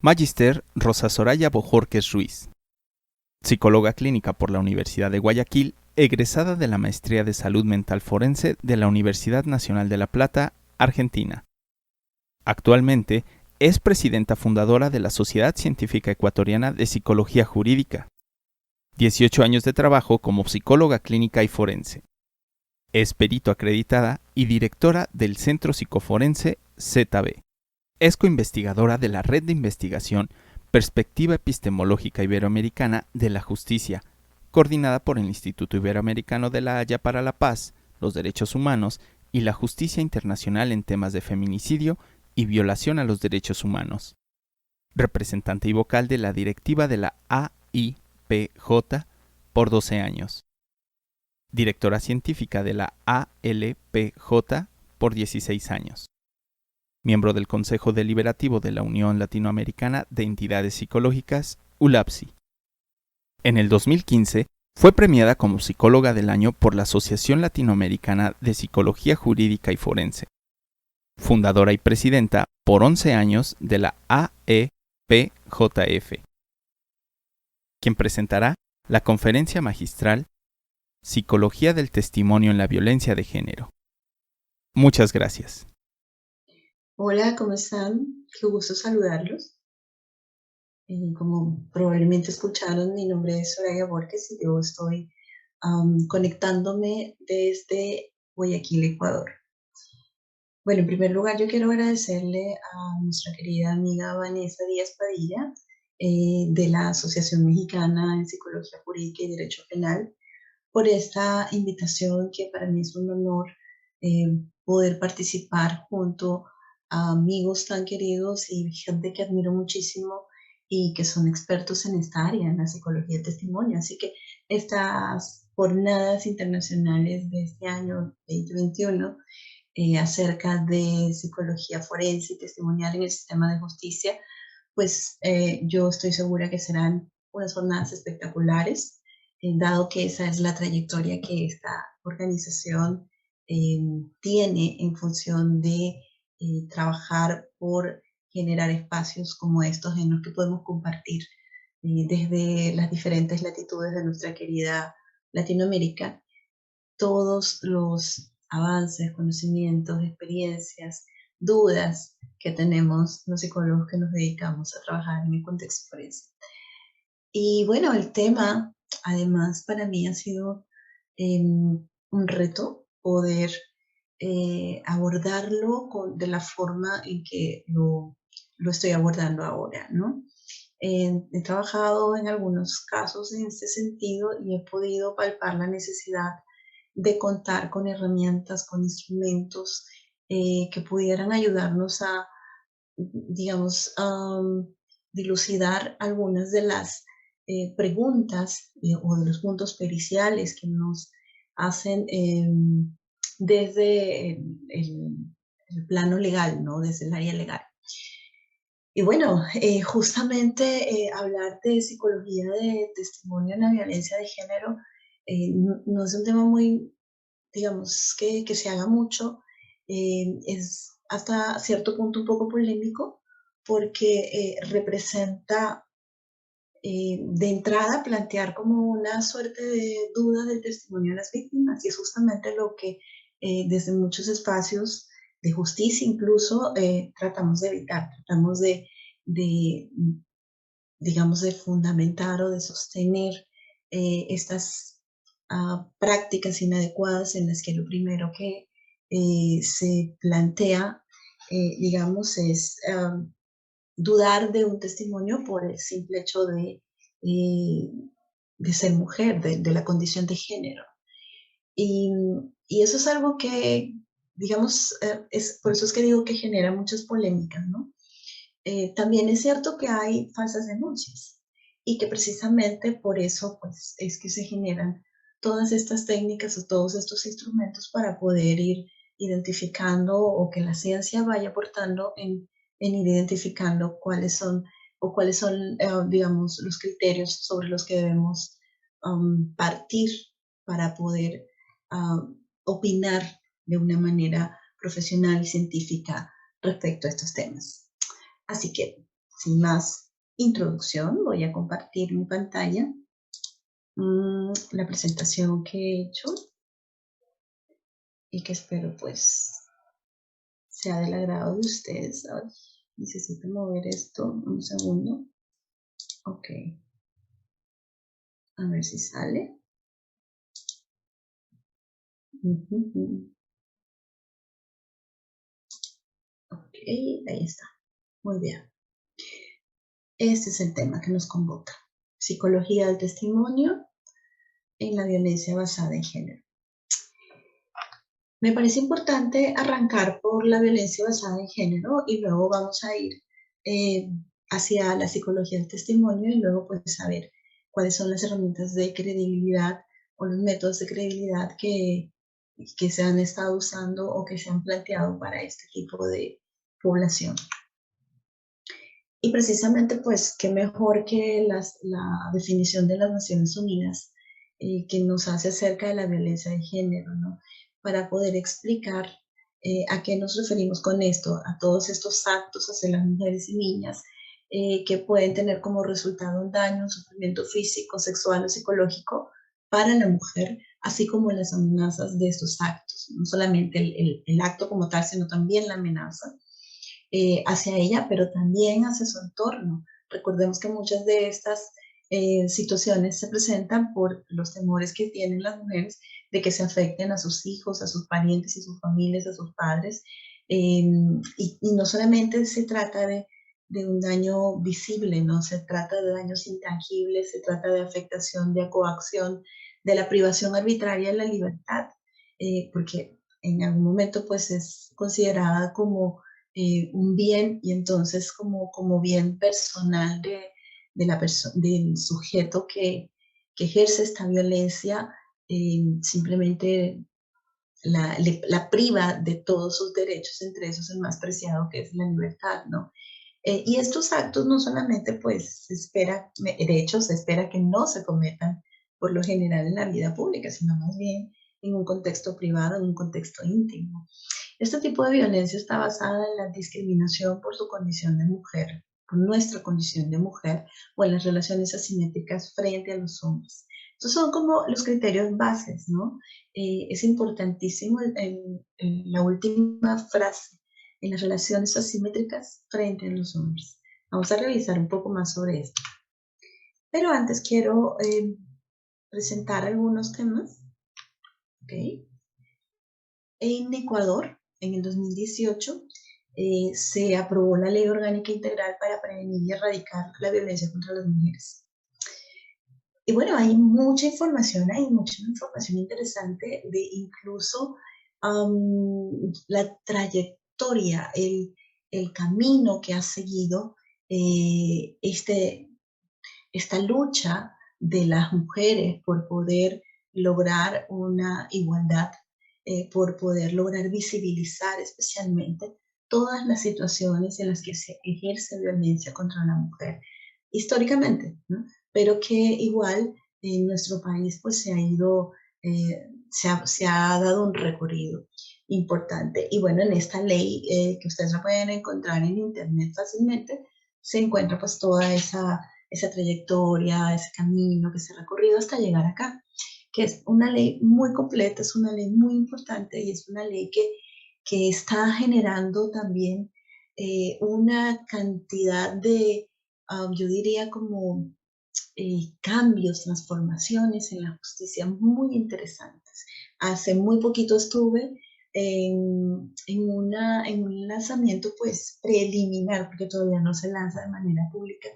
Magister Rosa Soraya Bojorquez Ruiz. Psicóloga clínica por la Universidad de Guayaquil, egresada de la Maestría de Salud Mental Forense de la Universidad Nacional de La Plata, Argentina. Actualmente es presidenta fundadora de la Sociedad Científica Ecuatoriana de Psicología Jurídica. 18 años de trabajo como psicóloga clínica y forense. Es perito acreditada y directora del Centro Psicoforense ZB. Es coinvestigadora de la Red de Investigación Perspectiva Epistemológica Iberoamericana de la Justicia, coordinada por el Instituto Iberoamericano de La Haya para la Paz, los Derechos Humanos y la Justicia Internacional en temas de feminicidio y violación a los derechos humanos. Representante y vocal de la directiva de la AIPJ por 12 años. Directora científica de la ALPJ por 16 años. Miembro del Consejo Deliberativo de la Unión Latinoamericana de Entidades Psicológicas, ULAPSI. En el 2015, fue premiada como Psicóloga del Año por la Asociación Latinoamericana de Psicología Jurídica y Forense. Fundadora y presidenta por 11 años de la AEPJF. Quien presentará la conferencia magistral Psicología del Testimonio en la Violencia de Género. Muchas gracias. Hola, ¿cómo están? Qué gusto saludarlos. Como probablemente escucharon, mi nombre es Soraya Borges y yo estoy conectándome desde Guayaquil, Ecuador. Bueno, en primer lugar, yo quiero agradecerle a nuestra querida amiga Vanessa Díaz Padilla de la Asociación Mexicana en Psicología Jurídica y Derecho Penal por esta invitación que para mí es un honor poder participar junto a amigos tan queridos y gente que admiro muchísimo y que son expertos en esta área, en la psicología del testimonio. Así que estas jornadas internacionales de este año 2021 acerca de psicología forense y testimonial en el sistema de justicia, pues yo estoy segura que serán unas jornadas espectaculares, dado que esa es la trayectoria que esta organización tiene en función de trabajar por generar espacios como estos en los que podemos compartir desde las diferentes latitudes de nuestra querida Latinoamérica todos los avances, conocimientos, experiencias, dudas que tenemos los psicólogos que nos dedicamos a trabajar en el contexto forense. Y bueno, el tema, además, para mí ha sido un reto poder abordarlo de la forma en que lo estoy abordando ahora, ¿no? He trabajado en algunos casos en este sentido y he podido palpar la necesidad de contar con herramientas, con instrumentos que pudieran ayudarnos a, digamos, dilucidar algunas de las preguntas o de los puntos periciales que nos hacen desde el plano legal, ¿no? Desde el área legal. Y bueno, justamente hablar de psicología de testimonio en la violencia de género no es un tema muy, digamos, que se haga mucho, es hasta cierto punto un poco polémico porque representa de entrada plantear como una suerte de duda del testimonio de las víctimas y es justamente lo que desde muchos espacios de justicia incluso tratamos de evitar, tratamos de, digamos, de fundamentar o de sostener estas prácticas inadecuadas en las que lo primero que se plantea, digamos, es dudar de un testimonio por el simple hecho de ser mujer, de la condición de género. Y, y eso es algo que, digamos, por eso es que digo que genera muchas polémicas, ¿no? También es cierto que hay falsas denuncias y que precisamente por eso pues, es que se generan todas estas técnicas o todos estos instrumentos para poder ir identificando o que la ciencia vaya aportando en ir identificando cuáles son, digamos, los criterios sobre los que debemos partir para poder opinar de una manera profesional y científica respecto a estos temas. Así que, sin más introducción, voy a compartir mi pantalla, la presentación que he hecho y que espero pues sea del agrado de ustedes. Ay, necesito mover esto un segundo. Ok, a ver si sale. Ok, ahí está. Muy bien. Este es el tema que nos convoca. Psicología del testimonio en la violencia basada en género. Me parece importante arrancar por la violencia basada en género y luego vamos a ir eh, hacia la psicología del testimonio y luego pues saber cuáles son las herramientas de credibilidad o los métodos de credibilidad que se han estado usando o que se han planteado para este tipo de población. Y precisamente, pues, qué mejor que la definición de las Naciones Unidas que nos hace acerca de la violencia de género, ¿no? Para poder explicar a qué nos referimos con esto, a todos estos actos hacia las mujeres y niñas que pueden tener como resultado un daño, un sufrimiento físico, sexual o psicológico para la mujer, así como las amenazas de estos actos, no solamente el acto como tal, sino también la amenaza hacia ella, pero también hacia su entorno. Recordemos que muchas de estas situaciones se presentan por los temores que tienen las mujeres de que se afecten a sus hijos, a sus parientes y sus familias, a sus padres. Y no solamente se trata de un daño visible, ¿no? Se trata de daños intangibles, se trata de afectación, de coacción, de la privación arbitraria de la libertad, porque en algún momento pues es considerada como un bien y entonces como bien personal del sujeto que ejerce esta violencia, simplemente la priva de todos sus derechos, entre esos el más preciado que es la libertad, ¿no? Y estos actos no solamente pues se espera, de hecho se espera que no se cometan por lo general en la vida pública, sino más bien en un contexto privado, en un contexto íntimo. Este tipo de violencia está basada en la discriminación por su condición de mujer, por nuestra condición de mujer, o en las relaciones asimétricas frente a los hombres. Estos son como los criterios bases, ¿no? Es importantísimo en la última frase, en las relaciones asimétricas frente a los hombres. Vamos a revisar un poco más sobre esto. Pero antes quiero presentar algunos temas. ¿Okay? En Ecuador, en el 2018, se aprobó la Ley Orgánica Integral para prevenir y erradicar la violencia contra las mujeres. Y bueno, hay mucha información interesante de incluso la trayectoria, el camino que ha seguido esta lucha de las mujeres por poder lograr una igualdad, por poder lograr visibilizar especialmente todas las situaciones en las que se ejerce violencia contra la mujer históricamente, ¿no? Pero que igual en nuestro país pues se ha ido, se ha dado un recorrido importante. Y bueno, en esta ley que ustedes la pueden encontrar en internet fácilmente, se encuentra pues toda esa trayectoria, ese camino que se ha recorrido hasta llegar acá, que es una ley muy completa, es una ley muy importante y es una ley que está generando también una cantidad de, yo diría como cambios, transformaciones en la justicia muy interesantes. Hace muy poquito estuve en un lanzamiento pues preliminar, porque todavía no se lanza de manera pública,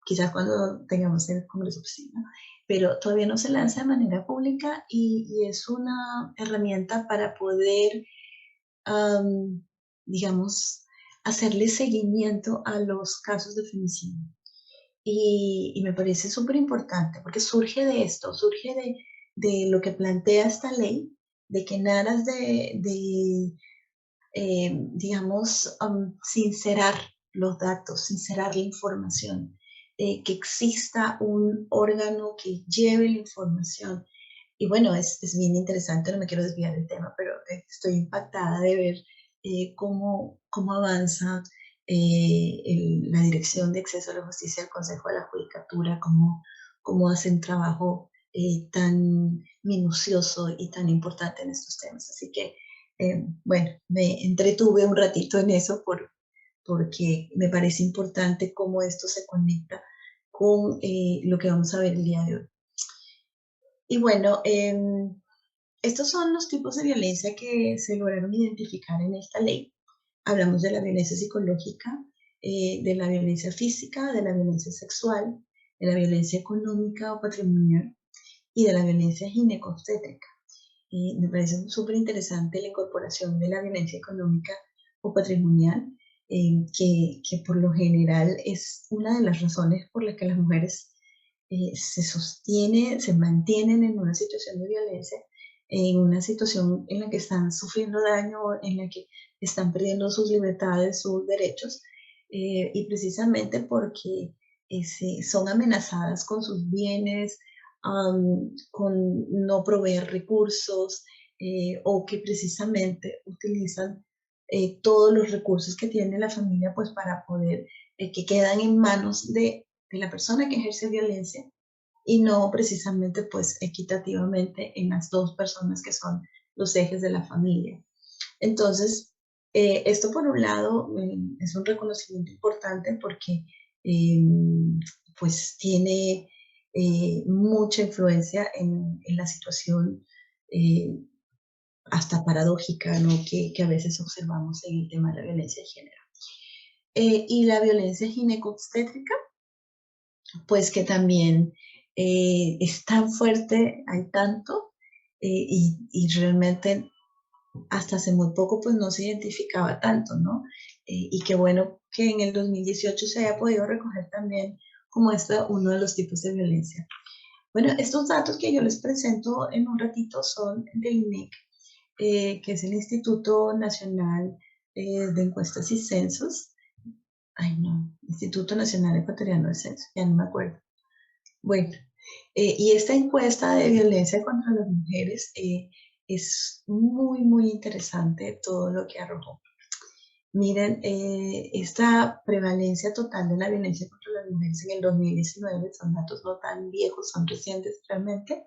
quizás cuando tengamos el Congreso, pues sí, ¿no? Pero todavía no se lanza de manera pública y es una herramienta para poder, digamos, hacerle seguimiento a los casos de femicidio. Y me parece súper importante porque surge de esto, surge de lo que plantea esta ley, de que en aras de digamos, sincerar los datos, sincerar la información, que exista un órgano que lleve la información. Y bueno, es bien interesante, no me quiero desviar del tema, pero estoy impactada de ver cómo avanza la Dirección de Acceso a la Justicia del Consejo de la Judicatura, cómo hacen trabajo tan minucioso y tan importante en estos temas. Así que, bueno, me entretuve un ratito en eso porque me parece importante cómo esto se conecta con lo que vamos a ver el día de hoy. Y bueno, estos son los tipos de violencia que se lograron identificar en esta ley. Hablamos de la violencia psicológica, de la violencia física, de la violencia sexual, de la violencia económica o patrimonial y de la violencia ginecobstétrica. Me parece súper interesante la incorporación de la violencia económica o patrimonial, que por lo general es una de las razones por las que las mujeres se mantienen en una situación de violencia, en una situación en la que están sufriendo daño, en la que están perdiendo sus libertades, sus derechos, y precisamente porque son amenazadas con sus bienes, con no proveer recursos, o que precisamente utilizan todos los recursos que tiene la familia pues para poder, que quedan en manos de la persona que ejerce violencia y no precisamente pues equitativamente en las dos personas que son los ejes de la familia. Entonces, esto por un lado es un reconocimiento importante porque eh, pues tiene mucha influencia en la situación eh, hasta paradójica, ¿no? que a veces observamos en el tema de la violencia de género. Y la violencia ginecobstétrica, pues que también es tan fuerte, hay tanto, y realmente hasta hace muy poco pues no se identificaba tanto, ¿no? Y qué bueno que en el 2018 se haya podido recoger también como uno de los tipos de violencia. Bueno, estos datos que yo les presento en un ratito son del INEC, que es el Instituto Nacional de Encuestas y Censos. Ay, no, Instituto Nacional Ecuatoriano de Censos, ya no me acuerdo. Bueno, y esta encuesta de violencia contra las mujeres es muy, muy interesante todo lo que arrojó. Miren, esta prevalencia total de la violencia contra las mujeres en el 2019, son datos no tan viejos, son recientes realmente,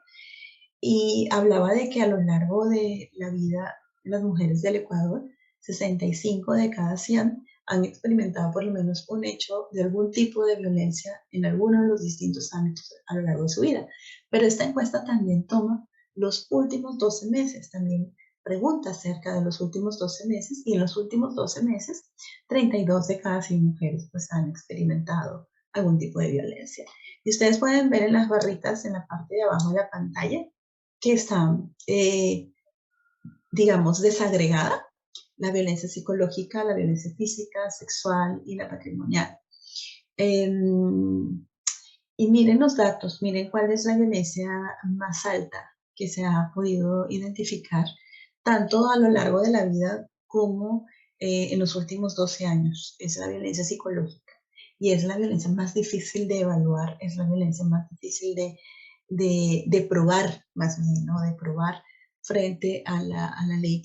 y hablaba de que a lo largo de la vida las mujeres del Ecuador, 65 de cada 100 han experimentado por lo menos un hecho de algún tipo de violencia en alguno de los distintos ámbitos a lo largo de su vida. Pero esta encuesta también toma los últimos 12 meses, también pregunta acerca de los últimos 12 meses y en los últimos 12 meses 32 de cada 100 mujeres pues han experimentado algún tipo de violencia. Y ustedes pueden ver en las barritas en la parte de abajo de la pantalla que está, digamos, desagregada, la violencia psicológica, la violencia física, sexual y la patrimonial. Eh, y miren los datos, miren cuál es la violencia más alta que se ha podido identificar, tanto a lo largo de la vida como en los últimos 12 años. Es la violencia psicológica y es la violencia más difícil de evaluar, es la violencia más difícil de probar, más bien, ¿no? De probar frente a la ley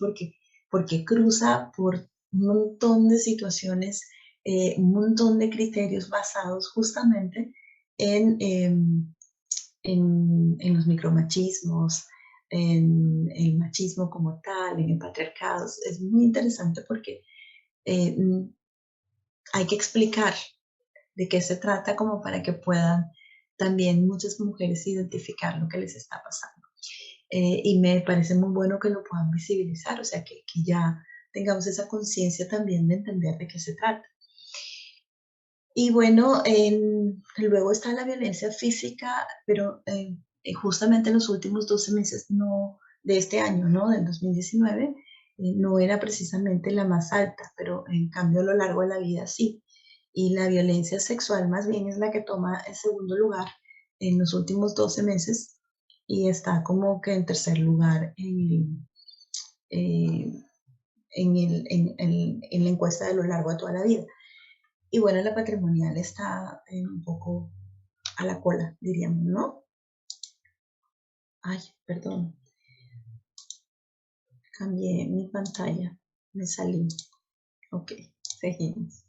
porque cruza por un montón de situaciones, un montón de criterios basados justamente en, en los micromachismos, en el machismo como tal, en el patriarcado. Es muy interesante porque eh, hay que explicar de qué se trata como para que puedan también muchas mujeres identificar lo que les está pasando. Y me parece muy bueno que lo puedan visibilizar, o sea, que ya tengamos esa conciencia también de entender de qué se trata. Y bueno, luego está la violencia física, pero justamente en los últimos 12 meses no, de este año, ¿no? Del 2019, no era precisamente la más alta, pero en cambio a lo largo de la vida sí. Y la violencia sexual más bien es la que toma el segundo lugar en los últimos 12 meses y está como que en tercer lugar eh, en la encuesta de lo largo de toda la vida. Y bueno, la patrimonial está un poco a la cola, diríamos, ¿no? Ay, perdón, cambié mi pantalla, me salí. Ok, seguimos.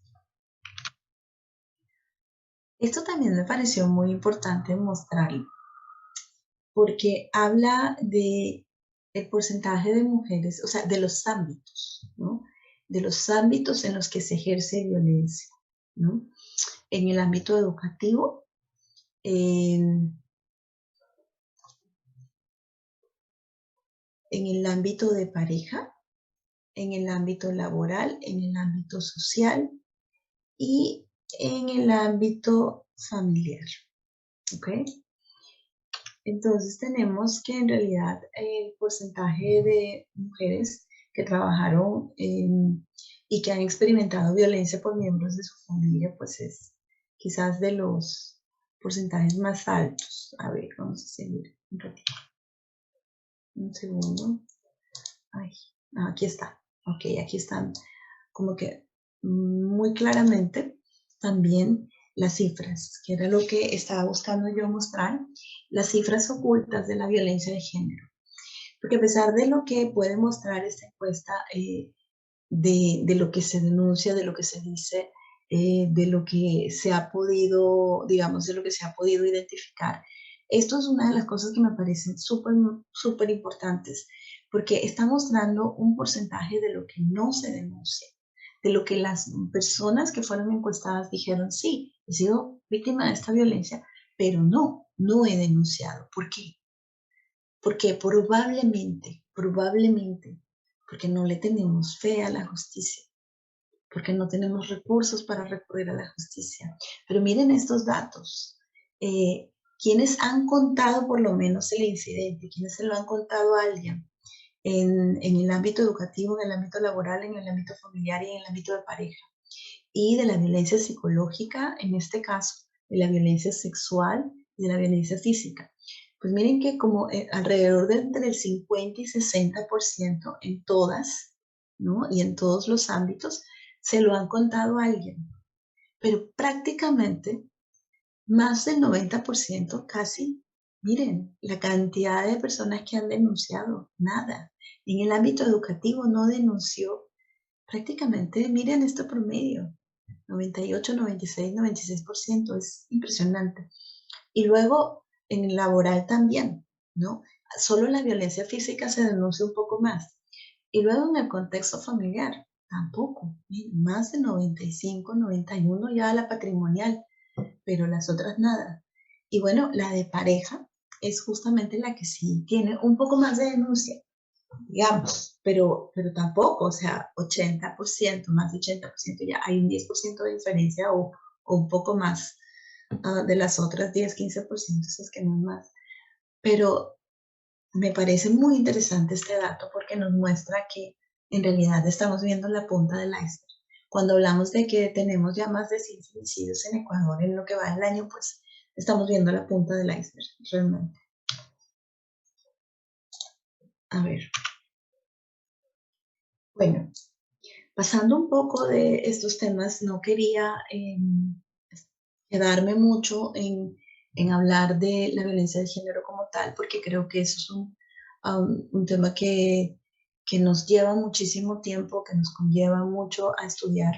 Esto también me pareció muy importante mostrarlo, porque habla de el porcentaje de mujeres, o sea, de los ámbitos, ¿no? De los ámbitos en los que se ejerce violencia, ¿no? En el ámbito educativo, en el ámbito de pareja, en el ámbito laboral, en el ámbito social y en el ámbito familiar, ¿ok? Entonces tenemos que en realidad el porcentaje de mujeres que trabajaron y que han experimentado violencia por miembros de su familia, pues es quizás de los porcentajes más altos. A ver, vamos a seguir un ratito. Un segundo. Ay, no, aquí está. Ok, aquí están como que muy claramente también las cifras, que era lo que estaba buscando yo mostrar, las cifras ocultas de la violencia de género. Porque a pesar de lo que puede mostrar esta encuesta, de lo que se denuncia, de lo que se dice, de lo que se ha podido, digamos, de lo que se ha podido identificar. Esto es una de las cosas que me parecen súper, súper importantes, porque está mostrando un porcentaje de lo que no se denuncia, de lo que las personas que fueron encuestadas dijeron, sí, he sido víctima de esta violencia, pero no he denunciado. ¿Por qué? Porque probablemente, porque no le tenemos fe a la justicia, porque no tenemos recursos para recurrir a la justicia. Pero miren estos datos. ¿Quiénes han contado por lo menos el incidente? ¿Quiénes se lo han contado a alguien? En el ámbito educativo, en el ámbito laboral, en el ámbito familiar y en el ámbito de pareja. Y de la violencia psicológica, en este caso, de la violencia sexual y de la violencia física. Pues miren que como alrededor de entre el 50 y 60% en todas, ¿no? Y en todos los ámbitos, se lo han contado a alguien. Pero prácticamente más del 90% casi, miren, la cantidad de personas que han denunciado, nada. En el ámbito educativo no denunció prácticamente, miren este promedio, 98, 96, 96%, es impresionante. Y luego en el laboral también, ¿no? Solo la violencia física se denuncia un poco más. Y luego en el contexto familiar, tampoco, más de 95, 91 ya la patrimonial, pero las otras nada. Y bueno, la de pareja es justamente la que sí tiene un poco más de denuncia, digamos, pero tampoco, o sea, 80%, más de 80%, ya hay un 10% de diferencia o un poco más de las otras 10, 15%, si es que no es más. Pero me parece muy interesante este dato porque nos muestra que en realidad estamos viendo la punta del iceberg. Cuando hablamos de que tenemos ya más de 100 femicidios en Ecuador en lo que va del año, pues estamos viendo la punta del iceberg, realmente. A ver, bueno, pasando un poco de estos temas, no quería quedarme mucho en hablar de la violencia de género como tal, porque creo que eso es un tema que nos lleva muchísimo tiempo, que nos conlleva mucho a estudiar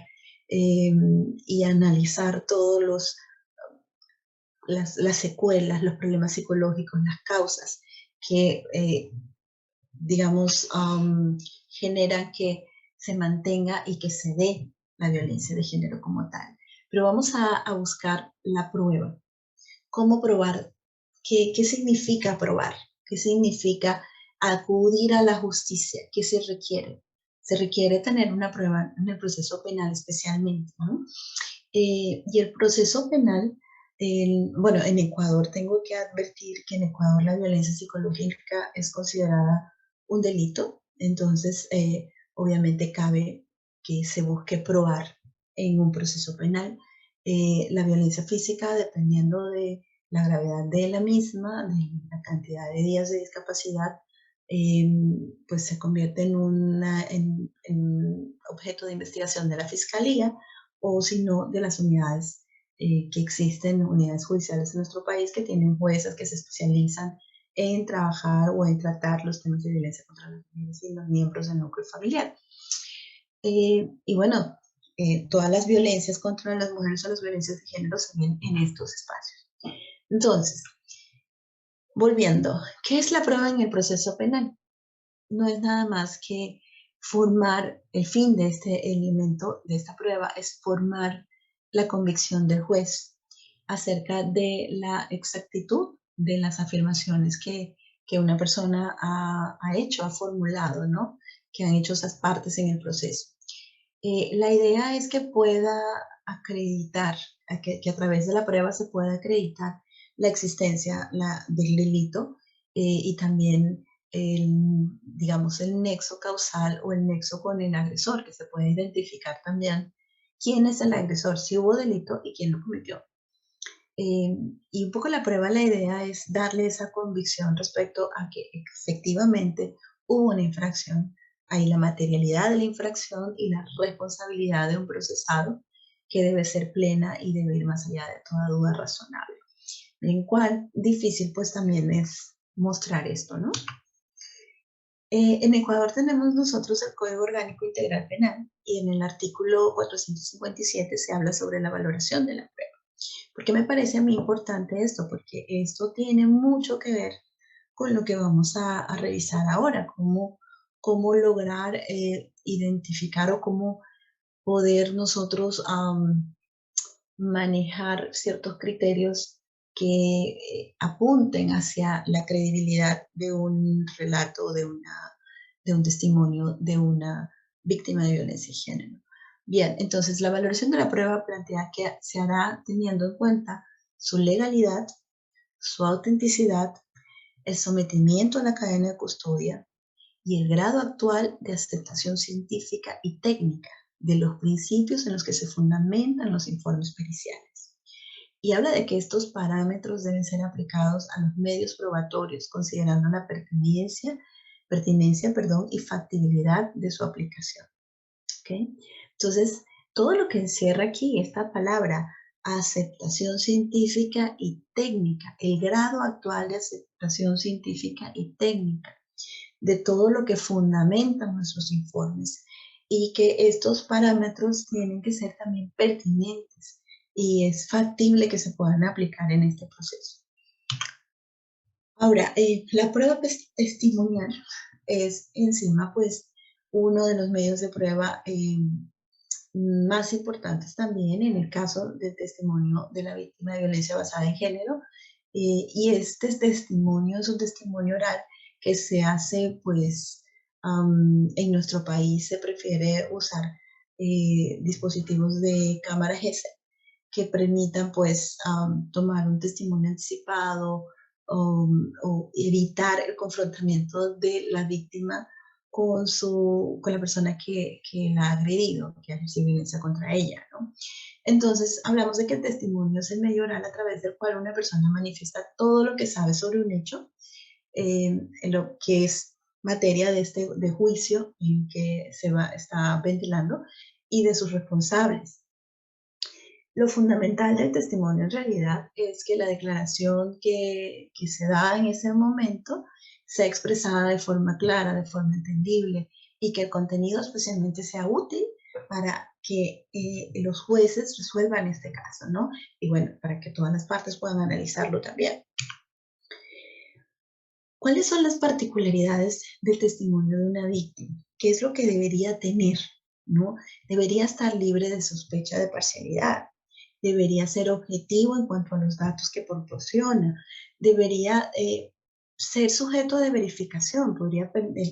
y a analizar todos las secuelas, los problemas psicológicos, las causas que, digamos, generan que se mantenga y que se dé la violencia de género como tal. Pero vamos a buscar la prueba. ¿Cómo probar? ¿Qué significa probar? ¿Qué significa acudir a la justicia? ¿Qué se requiere? Se requiere tener una prueba en el proceso penal especialmente, ¿no? Y el proceso penal, bueno, en Ecuador tengo que advertir que en Ecuador la violencia psicológica es considerada un delito, entonces obviamente cabe que se busque probar en un proceso penal. La violencia física, dependiendo de la gravedad de la misma, de la cantidad de días de discapacidad, eh, pues se convierte en objeto de investigación de la fiscalía o si no de las unidades que existen, unidades judiciales en nuestro país que tienen juezas que se especializan en trabajar o en tratar los temas de violencia contra las mujeres y los miembros del núcleo familiar. Y bueno, todas las violencias contra las mujeres o las violencias de género se ven en estos espacios. Entonces, volviendo, ¿qué es la prueba en el proceso penal? No es nada más que formar, el fin de este elemento, de esta prueba, es formar la convicción del juez acerca de la exactitud de las afirmaciones que una persona ha hecho, ha formulado, ¿no? Que han hecho esas partes en el proceso. La idea es que pueda acreditar, que a través de la prueba se pueda acreditar la existencia del delito y también digamos, el nexo causal o el nexo con el agresor, que se puede identificar también quién es el agresor, si hubo delito y quién lo cometió. Y un poco la prueba, la idea es darle esa convicción respecto a que efectivamente hubo una infracción. Hay la materialidad de la infracción y la responsabilidad de un procesado que debe ser plena y debe ir más allá de toda duda razonable. En cual difícil pues también es mostrar esto, ¿no? En Ecuador tenemos nosotros el Código Orgánico Integral Penal y en el artículo 457 se habla sobre la valoración de la prueba. ¿Por qué me parece a mí importante esto? Porque esto tiene mucho que ver con lo que vamos a revisar ahora, cómo lograr identificar o cómo poder nosotros manejar ciertos criterios que apunten hacia la credibilidad de un relato, de un testimonio de una víctima de violencia de género. Bien, entonces la valoración de la prueba plantea que se hará teniendo en cuenta su legalidad, su autenticidad, el sometimiento a la cadena de custodia y el grado actual de aceptación científica y técnica de los principios en los que se fundamentan los informes periciales. Y habla de que estos parámetros deben ser aplicados a los medios probatorios, considerando la pertinencia y factibilidad de su aplicación. ¿Okay? Entonces, todo lo que encierra aquí esta palabra, aceptación científica y técnica, el grado actual de aceptación científica y técnica de todo lo que fundamentan nuestros informes y que estos parámetros tienen que ser también pertinentes y es factible que se puedan aplicar en este proceso. Ahora, la prueba testimonial es encima pues uno de los medios de prueba más importantes también en el caso del testimonio de la víctima de violencia basada en género. Y este testimonio es un testimonio oral que se hace, pues, en nuestro país se prefiere usar dispositivos de cámara GESE que permitan, pues, tomar un testimonio anticipado o evitar el confrontamiento de la víctima con la persona que la ha agredido, que ha ejercido violencia contra ella, ¿no? Entonces, hablamos de que el testimonio es el medio oral a través del cual una persona manifiesta todo lo que sabe sobre un hecho, en lo que es materia de juicio en que está ventilando y de sus responsables. Lo fundamental del testimonio en realidad es que la declaración que se da en ese momento sea expresada de forma clara, de forma entendible y que el contenido especialmente sea útil para que los jueces resuelvan este caso, ¿no? Y bueno, para que todas las partes puedan analizarlo también. ¿Cuáles son las particularidades del testimonio de una víctima? ¿Qué es lo que debería tener? ¿No? Debería estar libre de sospecha de parcialidad. Debería ser objetivo en cuanto a los datos que proporciona. Debería ser sujeto de verificación.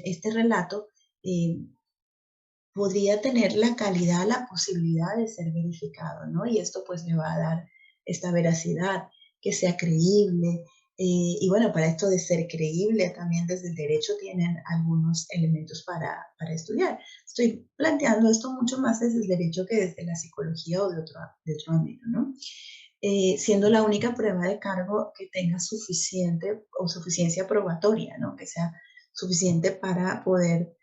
Este relato eh, podría tener la calidad, la posibilidad de ser verificado, ¿no? Y esto pues le va a dar esta veracidad, que sea creíble. Y bueno, para esto de ser creíble, también desde el derecho tienen algunos elementos para estudiar. Estoy planteando esto mucho más desde el derecho que desde la psicología o de otro ámbito, ¿no? Siendo la única prueba de cargo que tenga suficiencia probatoria, ¿no? Que sea suficiente para poder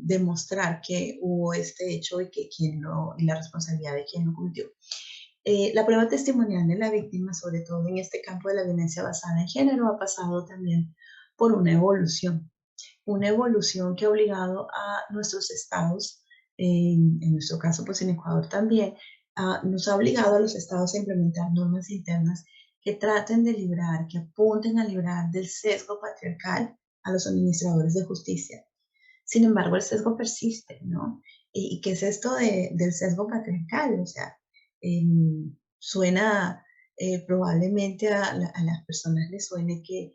demostrar que hubo este hecho y y la responsabilidad de quien lo cometió. La prueba testimonial de la víctima, sobre todo en este campo de la violencia basada en género, ha pasado también por una evolución que ha obligado a nuestros estados en nuestro caso, pues en Ecuador también, nos ha obligado a los estados a implementar normas internas que traten de librar, que apunten a librar del sesgo patriarcal a los administradores de justicia. Sin embargo, el sesgo persiste, ¿no? ¿Y qué es esto del sesgo patriarcal? O sea, eh, suena, probablemente a las personas les suene que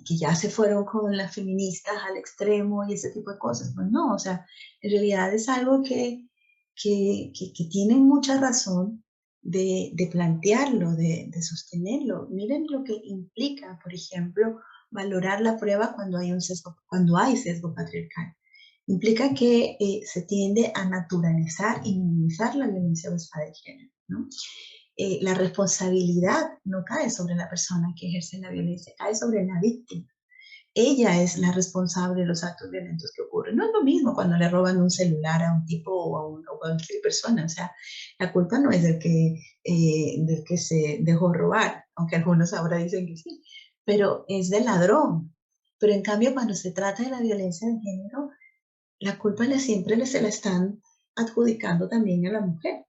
ya se fueron con las feministas al extremo y ese tipo de cosas. Pues no, o sea, en realidad es algo que tienen mucha razón de plantearlo, de sostenerlo. Miren lo que implica, por ejemplo, valorar la prueba cuando hay sesgo patriarcal. Implica que se tiende a naturalizar y minimizar la violencia basada en género, ¿no? La responsabilidad no cae sobre la persona que ejerce la violencia, cae sobre la víctima. Ella es la responsable de los actos violentos que ocurren. No es lo mismo cuando le roban un celular a un tipo o a cualquier persona. O sea, la culpa no es del que se dejó robar, aunque algunos ahora dicen que sí, pero es del ladrón. Pero en cambio, cuando se trata de la violencia de género, la culpa siempre se la están adjudicando también a la mujer.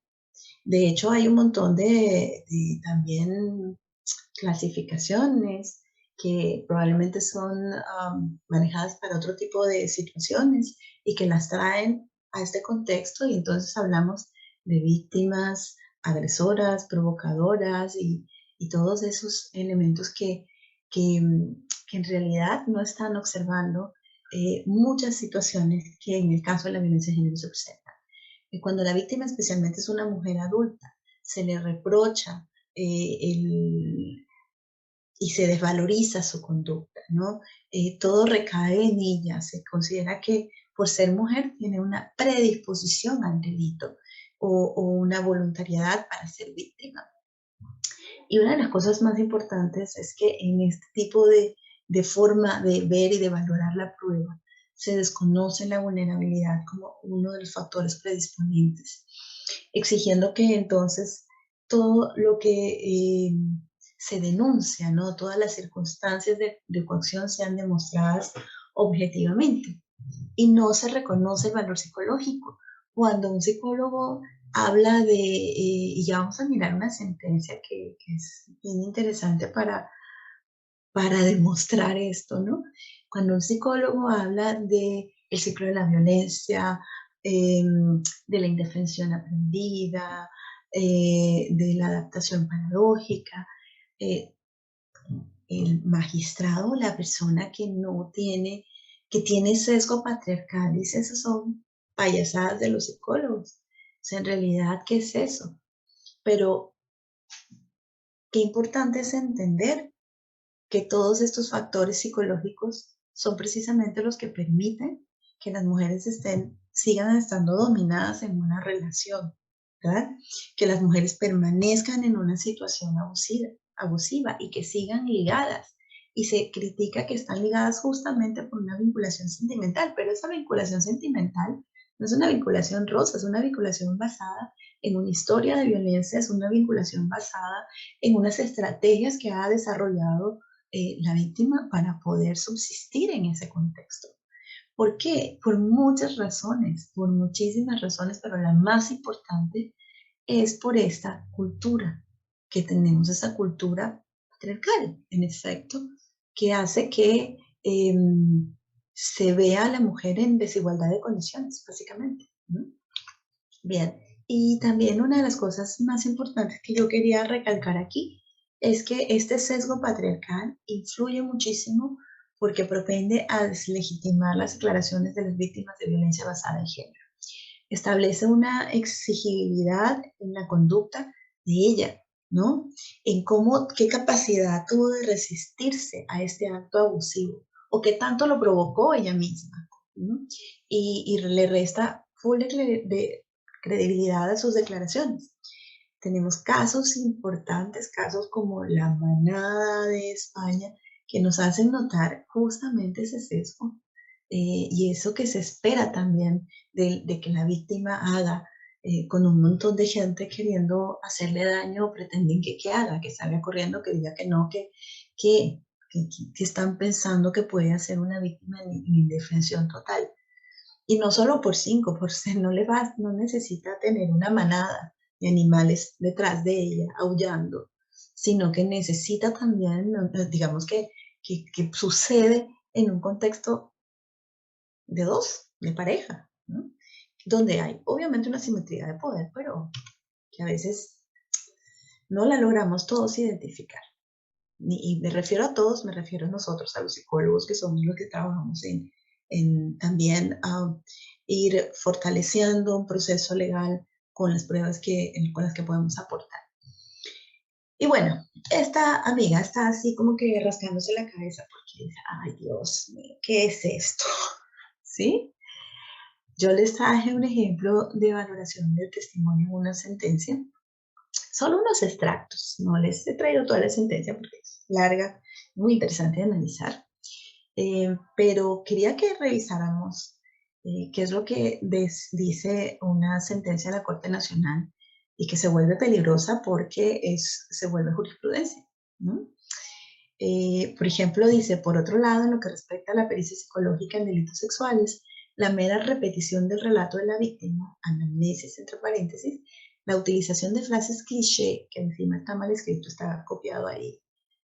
De hecho, hay un montón de también clasificaciones que probablemente son manejadas para otro tipo de situaciones y que las traen a este contexto y entonces hablamos de víctimas, agresoras, provocadoras y todos esos elementos que, que en realidad no están observando muchas situaciones que en el caso de la violencia de género se presentan. Y cuando la víctima especialmente es una mujer adulta, se le reprocha y se desvaloriza su conducta, ¿no? Todo recae en ella, se considera que por ser mujer tiene una predisposición al delito o una voluntariedad para ser víctima. Y una de las cosas más importantes es que en este tipo de forma de ver y de valorar la prueba, se desconoce la vulnerabilidad como uno de los factores predisponentes, exigiendo que entonces todo lo que se denuncia, ¿no? Todas las circunstancias de coacción sean demostradas objetivamente y no se reconoce el valor psicológico. Cuando un psicólogo habla y ya vamos a mirar una sentencia que es bien interesante para demostrar esto, ¿no? Cuando un psicólogo habla de el ciclo de la violencia, de la indefensión aprendida, de la adaptación paradójica, eh, el magistrado, la persona que no tiene, que tiene sesgo patriarcal, dice, esas son payasadas de los psicólogos. O sea, en realidad, ¿qué es eso? Pero qué importante es entender que todos estos factores psicológicos son precisamente los que permiten que las mujeres sigan estando dominadas en una relación, ¿verdad? Que las mujeres permanezcan en una situación abusiva y que sigan ligadas. Y se critica que están ligadas justamente por una vinculación sentimental, pero esa vinculación sentimental no es una vinculación rosa, es una vinculación basada en una historia de violencia, es una vinculación basada en unas estrategias que ha desarrollado la víctima para poder subsistir en ese contexto. ¿Por qué? Por muchas razones, por muchísimas razones, pero la más importante es por esta cultura que tenemos, esa cultura patriarcal, en efecto, que hace que se vea a la mujer en desigualdad de condiciones, básicamente, ¿no? Bien, y también una de las cosas más importantes que yo quería recalcar aquí es que este sesgo patriarcal influye muchísimo porque propende a deslegitimar las declaraciones de las víctimas de violencia basada en género. Establece una exigibilidad en la conducta de ella, ¿no? En qué capacidad tuvo de resistirse a este acto abusivo o qué tanto lo provocó ella misma, ¿no? Y le resta full de credibilidad a sus declaraciones. Tenemos casos importantes, casos como la manada de España, que nos hacen notar justamente ese sesgo y eso que se espera también de que la víctima haga con un montón de gente queriendo hacerle daño o pretenden que haga, que salga corriendo, que diga que no, que, que están pensando que puede hacer una víctima en indefensión total. Y no solo por 5, por ser, no necesita tener una manada de animales detrás de ella, aullando, sino que necesita también, digamos que sucede en un contexto de dos, de pareja, ¿no? Donde hay obviamente una simetría de poder, pero que a veces no la logramos todos identificar. Y me refiero a todos, me refiero a nosotros, a los psicólogos que somos los que trabajamos en también ir fortaleciendo un proceso legal con las pruebas con las que podemos aportar. Y bueno, esta amiga está así como que rascándose la cabeza porque dice, ay Dios mío, ¿qué es esto? ¿Sí? Yo les traje un ejemplo de valoración del testimonio en una sentencia. Solo unos extractos, no les he traído toda la sentencia porque es larga, muy interesante de analizar, pero quería que revisáramos qué es lo que dice una sentencia de la Corte Nacional y que se vuelve peligrosa porque se vuelve jurisprudencia, ¿no? Por ejemplo, dice, por otro lado, en lo que respecta a la pericia psicológica en delitos sexuales, la mera repetición del relato de la víctima, anamnesis entre paréntesis, la utilización de frases cliché, que encima está mal escrito, está copiado ahí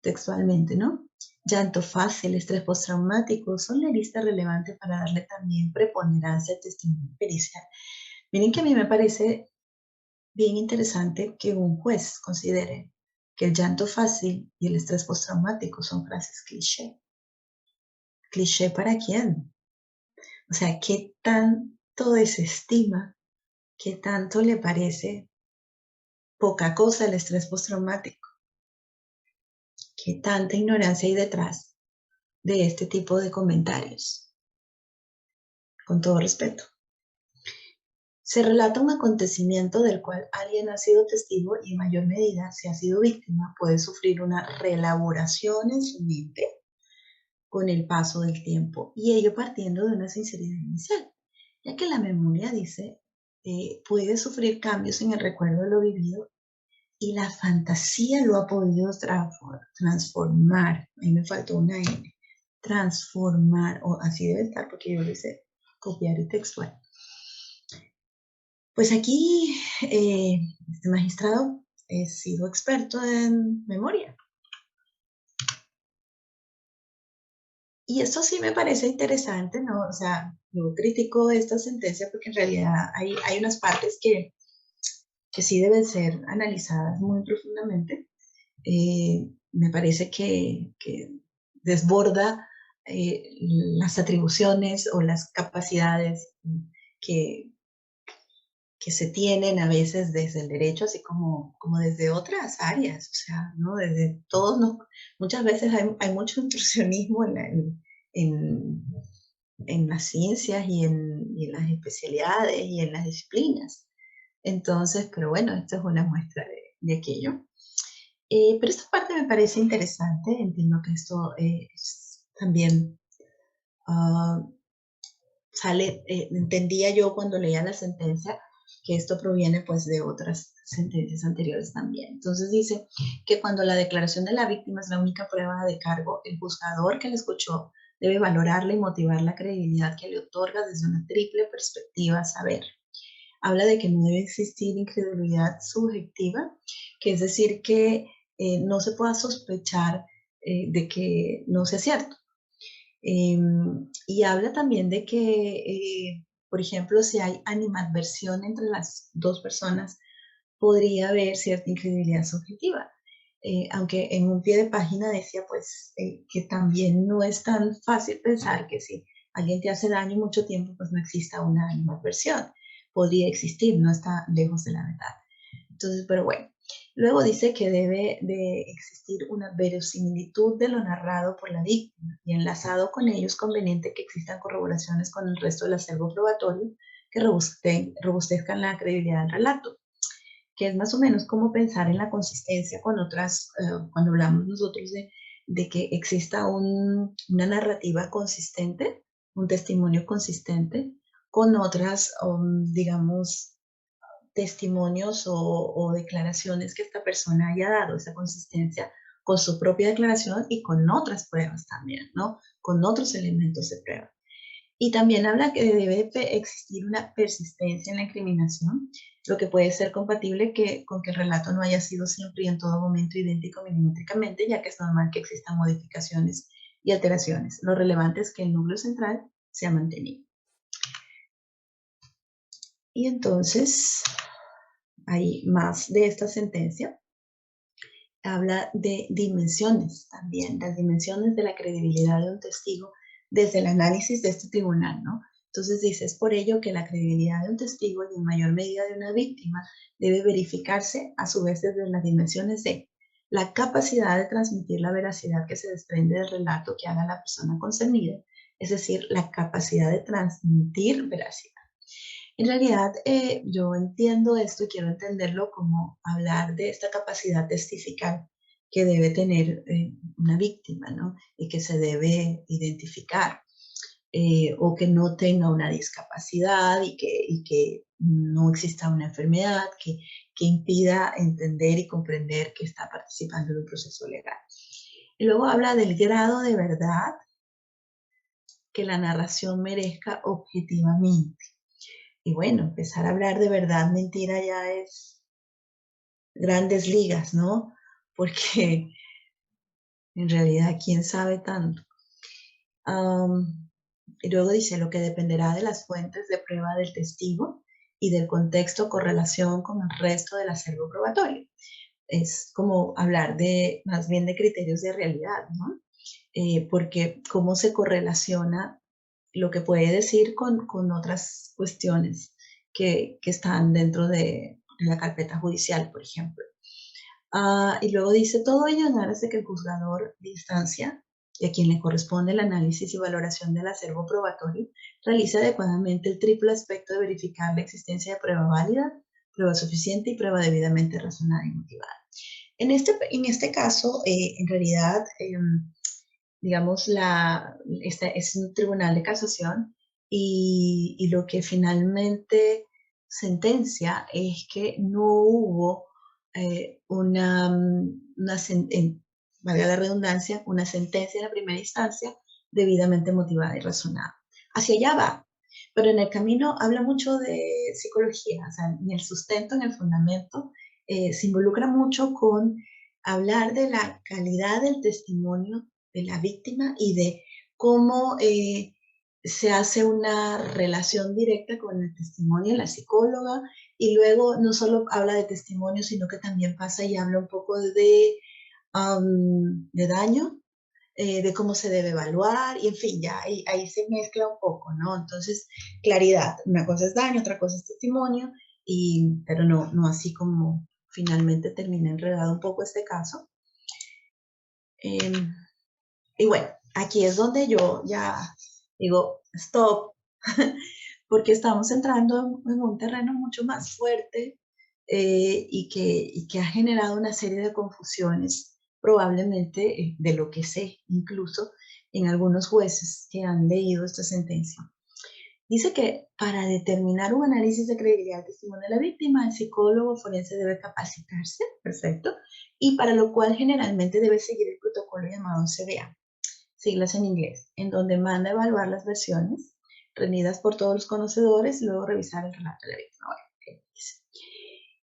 textualmente, ¿no? Llanto fácil, estrés postraumático, son la lista relevante para darle también preponderancia al testimonio pericial. Miren que a mí me parece bien interesante que un juez considere que el llanto fácil y el estrés postraumático son frases cliché. ¿Cliché para quién? O sea, ¿qué tanto desestima, qué tanto le parece poca cosa el estrés postraumático? ¿Qué tanta ignorancia hay detrás de este tipo de comentarios? Con todo respeto. Se relata un acontecimiento del cual alguien ha sido testigo y en mayor medida, si ha sido víctima, puede sufrir una reelaboración en su mente con el paso del tiempo y ello partiendo de una sinceridad inicial, ya que la memoria, dice, puede sufrir cambios en el recuerdo de lo vivido y la fantasía lo ha podido transformar. Ahí me faltó una N. Transformar, o así debe estar porque yo lo hice copiar y textual. Pues aquí, este magistrado, he sido experto en memoria. Y esto sí me parece interesante, ¿no? O sea, yo critico esta sentencia porque en realidad hay unas partes que sí deben ser analizadas muy profundamente. Me parece que desborda las atribuciones o las capacidades que, que se tienen a veces desde el derecho, así como desde otras áreas, o sea, ¿no? Desde todos, muchas veces hay mucho intrusionismo en, en las ciencias y en las especialidades y en las disciplinas. Entonces, pero bueno, esto es una muestra de aquello. Pero esta parte me parece interesante, entiendo que esto también sale, entendía yo cuando leía la sentencia que esto proviene pues de otras sentencias anteriores también. Entonces dice que cuando la declaración de la víctima es la única prueba de cargo, el juzgador que la escuchó debe valorarla y motivar la credibilidad que le otorga desde una triple perspectiva saber. Habla de que no debe existir incredulidad subjetiva, que es decir, que no se pueda sospechar de que no sea cierto. Y habla también de que, por ejemplo, si hay animadversión entre las dos personas, podría haber cierta incredulidad subjetiva. Aunque en un pie de página decía pues que también no es tan fácil pensar que si alguien te hace daño mucho tiempo, pues no exista una animadversión. Podría existir, no está lejos de la verdad. Entonces, pero bueno, luego dice que debe de existir una verosimilitud de lo narrado por la víctima y enlazado con ello es conveniente que existan corroboraciones con el resto del acervo probatorio que robustezcan la credibilidad del relato, que es más o menos como pensar en la consistencia con otras, cuando hablamos nosotros de que exista una narrativa consistente, un testimonio consistente con otras, digamos, testimonios o declaraciones que esta persona haya dado, esa consistencia con su propia declaración y con otras pruebas también, ¿no? Con otros elementos de prueba. Y también habla que debe existir una persistencia en la incriminación, lo que puede ser compatible con que el relato no haya sido siempre y en todo momento idéntico milimétricamente, ya que es normal que existan modificaciones y alteraciones. Lo relevante es que el núcleo central se ha mantenido. Y entonces, hay más de esta sentencia. Habla de dimensiones también, las dimensiones de la credibilidad de un testigo desde el análisis de este tribunal, ¿no? Entonces dice, es por ello que la credibilidad de un testigo y en mayor medida de una víctima debe verificarse a su vez desde las dimensiones de la capacidad de transmitir la veracidad que se desprende del relato que haga la persona concernida, es decir, la capacidad de transmitir veracidad. En realidad, yo entiendo esto y quiero entenderlo como hablar de esta capacidad testifical que debe tener una víctima, ¿no? Y que se debe identificar, o que no tenga una discapacidad y que no exista una enfermedad que impida entender y comprender que está participando en un proceso legal. Y luego habla del grado de verdad que la narración merezca objetivamente. Y bueno, empezar a hablar de verdad, mentira ya es grandes ligas, ¿no? Porque en realidad, ¿quién sabe tanto? Y luego dice lo que dependerá de las fuentes de prueba del testigo y del contexto correlación con el resto del acervo probatorio. Es como hablar más bien de criterios de realidad, ¿no? Porque cómo se correlaciona lo que puede decir con otras cuestiones que están dentro de la carpeta judicial, por ejemplo. Y luego dice, todo ello en aras de que el juzgador de instancia y a quien le corresponde el análisis y valoración del acervo probatorio realice adecuadamente el triple aspecto de verificar la existencia de prueba válida, prueba suficiente y prueba debidamente razonada y motivada. En este caso, en realidad, digamos, es un tribunal de casación y lo que finalmente sentencia es que no hubo valga la redundancia, una sentencia en la primera instancia debidamente motivada y razonada. Hacia allá va, pero en el camino habla mucho de psicología, o sea, en el sustento, en el fundamento, se involucra mucho con hablar de la calidad del testimonio de la víctima y de cómo se hace una relación directa con el testimonio de la psicóloga y luego no solo habla de testimonio, sino que también pasa y habla un poco de daño, de cómo se debe evaluar y en fin, ya ahí se mezcla un poco, ¿no? Entonces, claridad, una cosa es daño, otra cosa es testimonio, pero no así como finalmente termina enredado un poco este caso. Y bueno, aquí es donde yo ya digo, stop, porque estamos entrando en un terreno mucho más fuerte y que ha generado una serie de confusiones, probablemente de lo que sé, incluso en algunos jueces que han leído esta sentencia. Dice que para determinar un análisis de credibilidad del testimonio de la víctima, el psicólogo forense debe capacitarse, perfecto, y para lo cual generalmente debe seguir el protocolo llamado CBA, siglas en inglés, en donde manda evaluar las versiones rendidas por todos los conocedores y luego revisar el relato de la víctima.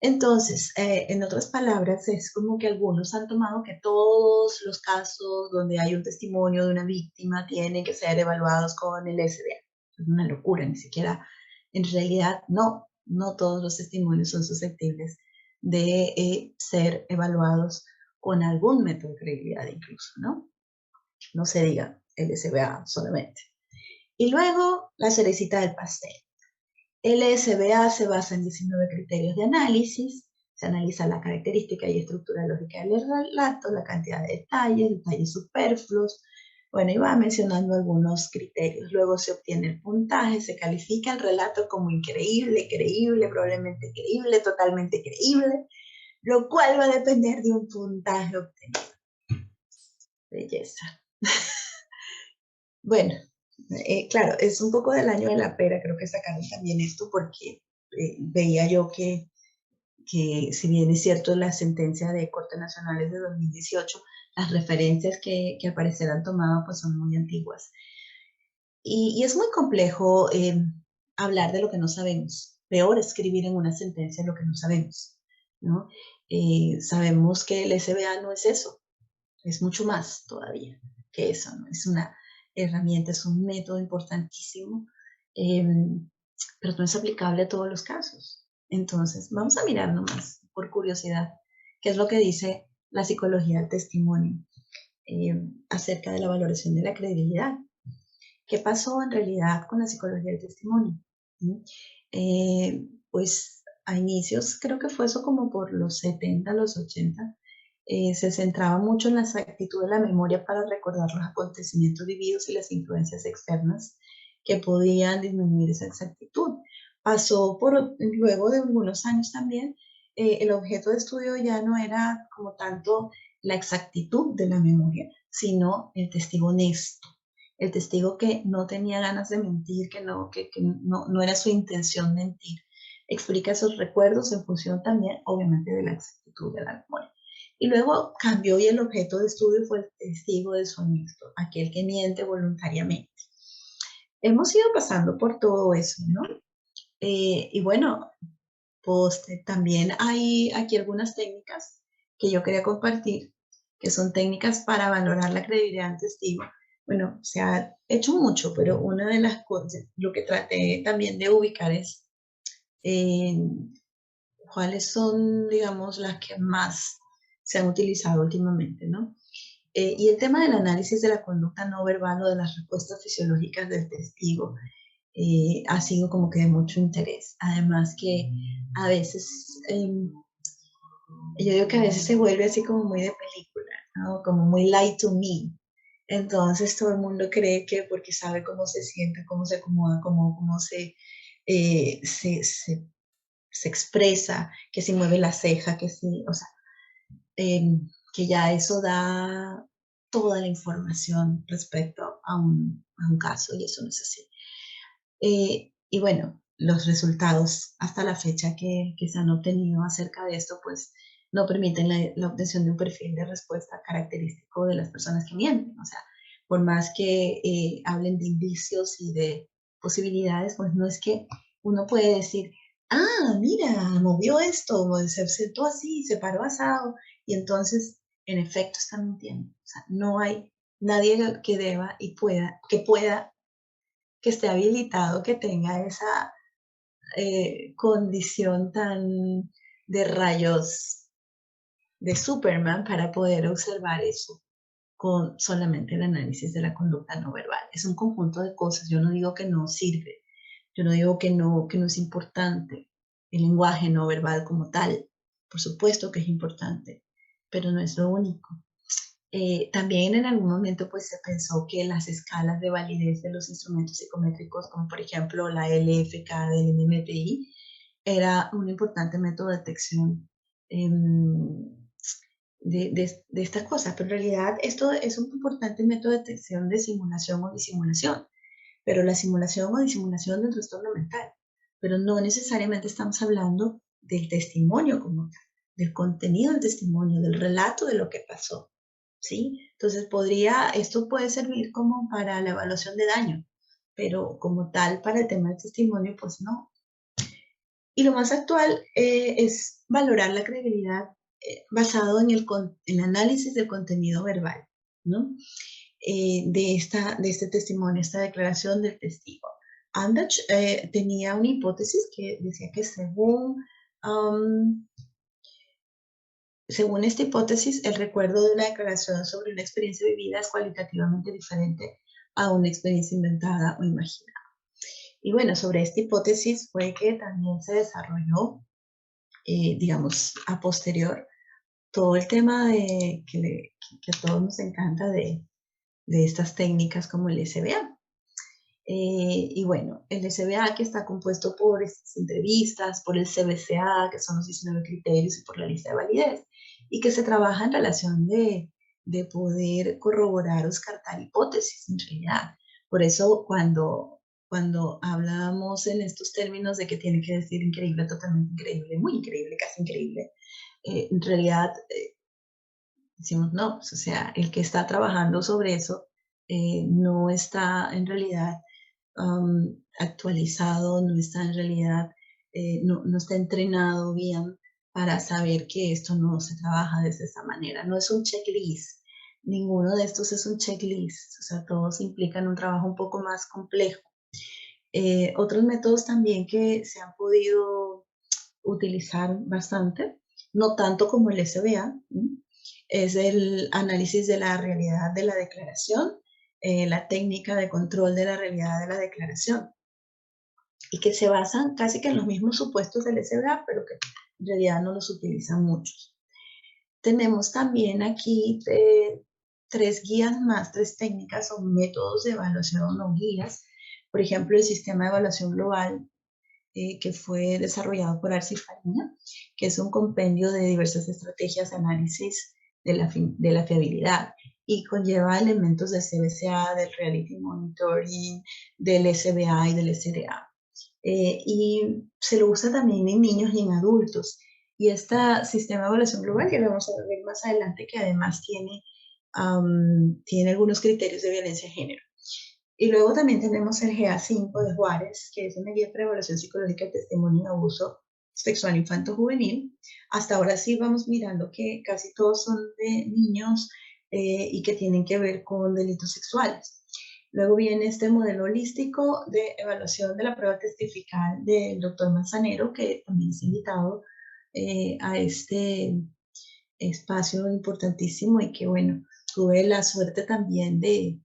Entonces, en otras palabras, es como que algunos han tomado que todos los casos donde hay un testimonio de una víctima tienen que ser evaluados con el SDA. Es una locura, ni siquiera, en realidad, no todos los testimonios son susceptibles de ser evaluados con algún método de credibilidad incluso, ¿no? No se diga el SBA solamente. Y luego, la cerecita del pastel. El SBA se basa en 19 criterios de análisis. Se analiza la característica y estructura lógica del relato, la cantidad de detalles superfluos. Bueno, y va mencionando algunos criterios. Luego se obtiene el puntaje, se califica el relato como increíble, creíble, probablemente creíble, totalmente creíble, lo cual va a depender de un puntaje obtenido. Belleza. Bueno, claro, es un poco del año de la pera, creo que sacaron también esto porque veía yo que si bien es cierto la sentencia de Corte Nacional es de 2018, las referencias que al parecer han tomado pues son muy antiguas. Y es muy complejo hablar de lo que no sabemos. Peor escribir en una sentencia lo que no sabemos, ¿no? Sabemos que el SBA no es eso, es mucho más todavía que eso, ¿no? Es una herramienta, es un método importantísimo, eh, pero no es aplicable a todos los casos. Entonces, vamos a mirar nomás, por curiosidad, qué es lo que dice la psicología del testimonio eh, acerca de la valoración de la credibilidad. ¿Qué pasó en realidad con la psicología del testimonio? ¿Sí? Pues a inicios, creo que fue eso como por los 70, los 80, se centraba mucho en la exactitud de la memoria para recordar los acontecimientos vividos y las influencias externas que podían disminuir esa exactitud. Pasó por, luego de algunos años también, el objeto de estudio ya no era como tanto la exactitud de la memoria, sino el testigo honesto, el testigo que no tenía ganas de mentir, que no era su intención mentir. Explica esos recuerdos en función también, obviamente, de la exactitud de la memoria. Y luego cambió y el objeto de estudio fue el testigo deshonesto, aquel que miente voluntariamente. Hemos ido pasando por todo eso, ¿no? Y bueno, pues también hay aquí algunas técnicas que yo quería compartir, que son técnicas para valorar la credibilidad del testigo. Bueno, se ha hecho mucho, pero una de las cosas, lo que traté también de ubicar es eh, cuáles son, digamos, las que más se han utilizado últimamente, ¿no? Y el tema del análisis de la conducta no verbal o de las respuestas fisiológicas del testigo ha sido como que de mucho interés. Además que a veces yo digo que a veces se vuelve así como muy de película, ¿no? Como muy light to me. Entonces todo el mundo cree que porque sabe cómo se siente, cómo se acomoda, cómo se expresa, que si mueve la ceja, que si, o sea, eh, que ya eso da toda la información respecto a un caso y eso no es así. Y bueno, los resultados hasta la fecha que se han obtenido acerca de esto, pues no permiten la obtención de un perfil de respuesta característico de las personas que mienten. O sea, por más que hablen de indicios y de posibilidades, pues no es que uno puede decir, ah, mira, movió esto, o se sentó así, se paró asado, y entonces, en efecto, está mintiendo. O sea, no hay nadie que deba y pueda que esté habilitado, que tenga esa condición tan de rayos de Superman para poder observar eso con solamente el análisis de la conducta no verbal. Es un conjunto de cosas. Yo no digo que no sirve, yo no digo que no es importante el lenguaje no verbal como tal. Por supuesto que es importante, pero no es lo único. También en algún momento pues se pensó que las escalas de validez de los instrumentos psicométricos, como por ejemplo la LFK del MMPI, era un importante método de detección de estas cosas, pero en realidad esto es un importante método de detección de simulación o disimulación, pero la simulación o disimulación del trastorno mental, pero no necesariamente estamos hablando del testimonio como tal, del contenido del testimonio, del relato de lo que pasó. ¿Sí? Entonces esto puede servir como para la evaluación de daño, pero como tal para el tema del testimonio, pues no. Y lo más actual es valorar la credibilidad basado en el análisis del contenido verbal, ¿no? De este testimonio, esta declaración del testigo. Andach tenía una hipótesis que decía que um, según esta hipótesis, el recuerdo de una declaración sobre una experiencia vivida es cualitativamente diferente a una experiencia inventada o imaginada. Y bueno, sobre esta hipótesis fue que también se desarrolló, digamos, a posterior, todo el tema que a todos nos encanta de estas técnicas como el SBA. Y bueno, el SBA que está compuesto por estas entrevistas, por el CBCA, que son los 19 criterios, y por la lista de validez, y que se trabaja en relación de poder corroborar o descartar hipótesis en realidad. Por eso cuando hablamos en estos términos de que tiene que decir increíble, totalmente increíble, muy increíble, casi increíble, en realidad decimos no, pues, o sea, el que está trabajando sobre eso no está en realidad actualizado, no está en realidad, no está entrenado bien para saber que esto no se trabaja de esa manera. No es un checklist, ninguno de estos es un checklist, o sea, todos implican un trabajo un poco más complejo. Otros métodos también que se han podido utilizar bastante, no tanto como el SBA, es el análisis de la realidad de la declaración, la técnica de control de la realidad de la declaración, y que se basan casi que en los mismos supuestos del SBA, pero que en realidad no los utilizan muchos. Tenemos también aquí tres guías más, tres técnicas o métodos de evaluación o guías. Por ejemplo, el sistema de evaluación global que fue desarrollado por Arci Farina, que es un compendio de diversas estrategias de análisis de la fiabilidad y conlleva elementos del CBCA, del Reality Monitoring, del SBA y del SDA. Y se lo usa también en niños y en adultos. Y este sistema de evaluación global, que lo vamos a ver más adelante, que además tiene algunos criterios de violencia de género. Y luego también tenemos el GA5 de Juárez, que es una guía para evaluación psicológica de testimonio de abuso sexual infanto-juvenil. Hasta ahora sí vamos mirando que casi todos son de niños y que tienen que ver con delitos sexuales. Luego viene este modelo holístico de evaluación de la prueba testifical del doctor Manzanero, que también es invitado a este espacio importantísimo y que, bueno, tuve la suerte también de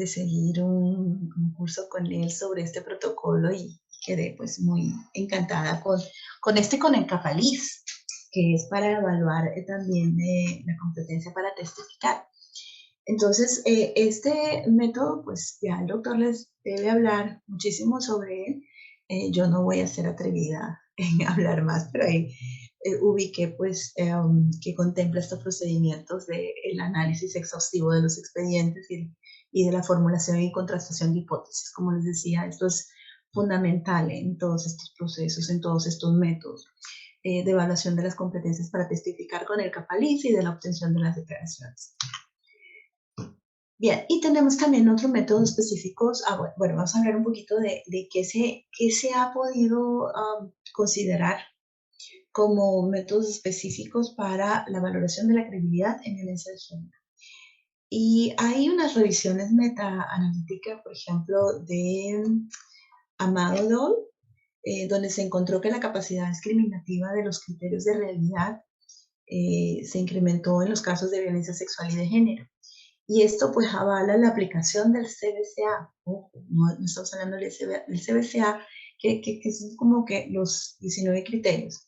seguir un curso con él sobre este protocolo y quedé pues muy encantada con el CAPALIS, que es para evaluar también la competencia para testificar. Entonces, este método, pues ya el doctor les debe hablar muchísimo sobre él. Yo no voy a ser atrevida en hablar más, pero ahí ubiqué pues que contempla estos procedimientos del análisis exhaustivo de los expedientes y de la formulación y contrastación de hipótesis. Como les decía, esto es fundamental en todos estos procesos, en todos estos métodos de evaluación de las competencias para testificar con el CAPALIS y de la obtención de las declaraciones. Bien, y tenemos también otros métodos específicos. Bueno, vamos a hablar un poquito de qué se ha podido considerar como métodos específicos para la valoración de la credibilidad en violencia de género. Y hay unas revisiones meta-analíticas, por ejemplo, de Amado Doll, donde se encontró que la capacidad discriminativa de los criterios de realidad se incrementó en los casos de violencia sexual y de género. Y esto pues avala la aplicación del CBCA. No estamos hablando del CBCA, que es como que los 19 criterios,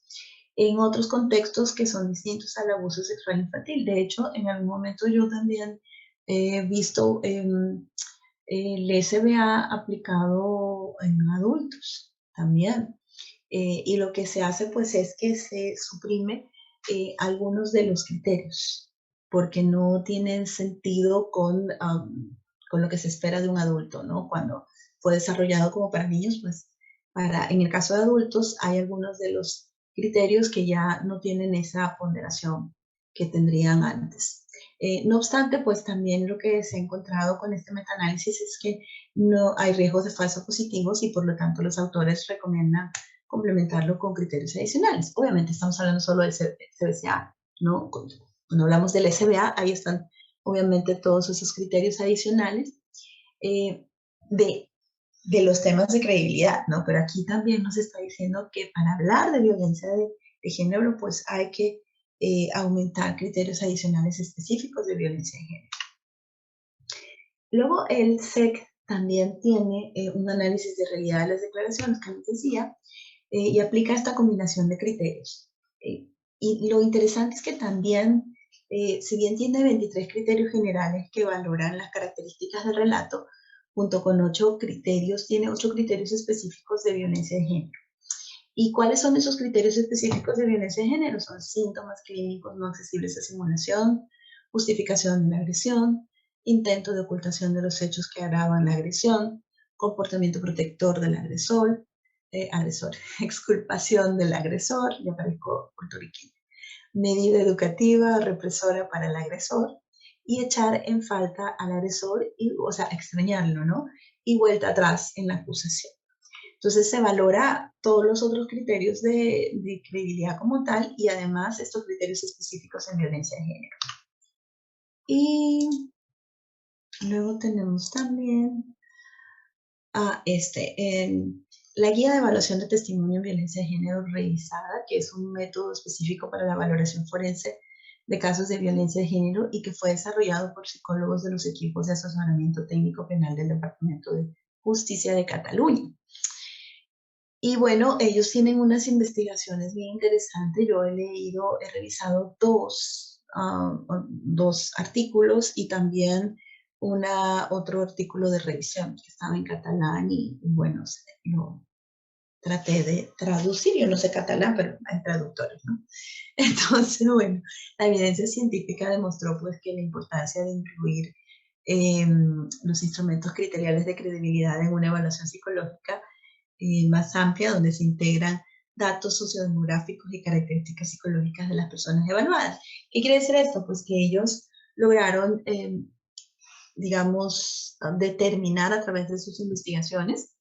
en otros contextos que son distintos al abuso sexual infantil. De hecho, en algún momento yo también he visto el SBA aplicado en adultos también. Y lo que se hace pues es que se suprime algunos de los criterios porque no tienen sentido con lo que se espera de un adulto, ¿no? Cuando fue desarrollado como para niños, pues en el caso de adultos hay algunos de los criterios que ya no tienen esa ponderación que tendrían antes. No obstante, pues también lo que se ha encontrado con este metaanálisis es que no hay riesgos de falsos positivos y por lo tanto los autores recomiendan complementarlo con criterios adicionales. Obviamente estamos hablando solo del CBCA, ¿no? Cuando hablamos del SBA, ahí están obviamente todos esos criterios adicionales de los temas de credibilidad, ¿no? Pero aquí también nos está diciendo que para hablar de violencia de género, pues hay que aumentar criterios adicionales específicos de violencia de género. Luego el SEC también tiene un análisis de realidad de las declaraciones, que les decía, y aplica esta combinación de criterios. Y lo interesante es que también, si bien tiene 23 criterios generales que valoran las características del relato, junto con 8 criterios, tiene 8 criterios específicos de violencia de género. ¿Y cuáles son esos criterios específicos de violencia de género? Son síntomas clínicos no accesibles a simulación, justificación de la agresión, intento de ocultación de los hechos que agravan la agresión, comportamiento protector del agresor, exculpación del agresor, ya parezco puertorriqueña, medida educativa represora para el agresor y echar en falta al agresor, o sea, extrañarlo, ¿no? y vuelta atrás en la acusación. Entonces se valora todos los otros criterios de credibilidad como tal y además estos criterios específicos en violencia de género. Y luego tenemos también la guía de evaluación de testimonio en violencia de género revisada, que es un método específico para la valoración forense de casos de violencia de género y que fue desarrollado por psicólogos de los equipos de asesoramiento técnico penal del Departamento de Justicia de Cataluña. Y bueno, ellos tienen unas investigaciones bien interesantes. Yo he revisado dos artículos y también otro artículo de revisión que estaba en catalán y bueno, lo traté de traducir. Yo no sé catalán, pero hay traductores, ¿no? Entonces, bueno, la evidencia científica demostró pues que la importancia de incluir los instrumentos criteriales de credibilidad en una evaluación psicológica más amplia, donde se integran datos sociodemográficos y características psicológicas de las personas evaluadas. ¿Qué quiere decir esto? Pues que ellos lograron, digamos, determinar a través de sus investigaciones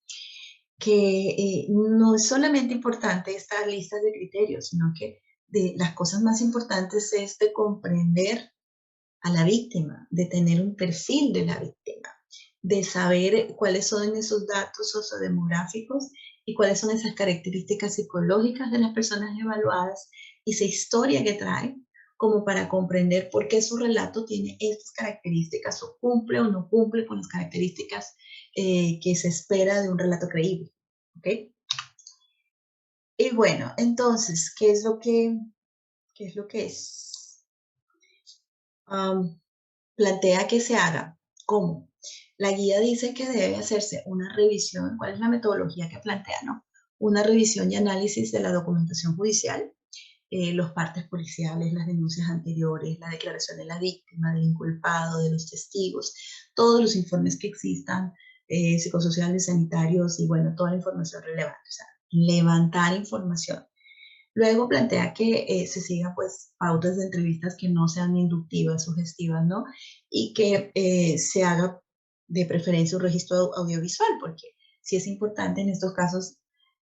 que no es solamente importante estas listas de criterios, sino que de las cosas más importantes es de comprender a la víctima, de tener un perfil de la víctima, de saber cuáles son esos datos sociodemográficos y cuáles son esas características psicológicas de las personas evaluadas y esa historia que trae, como para comprender por qué su relato tiene estas características o cumple o no cumple con las características que se espera de un relato creíble. ¿Ok? Y bueno, entonces, ¿qué es lo que es? Plantea que se haga. ¿Cómo? La guía dice que debe hacerse una revisión. ¿Cuál es la metodología que plantea? ¿No? Una revisión y análisis de la documentación judicial, los partes policiales, las denuncias anteriores, la declaración de la víctima, del inculpado, de los testigos, todos los informes que existan, psicosociales, sanitarios y bueno, toda la información relevante. O sea, levantar información. Luego plantea que se sigan pues pautas de entrevistas que no sean inductivas, sugestivas, ¿no? Y que se haga de preferencia un registro audiovisual, porque sí es importante en estos casos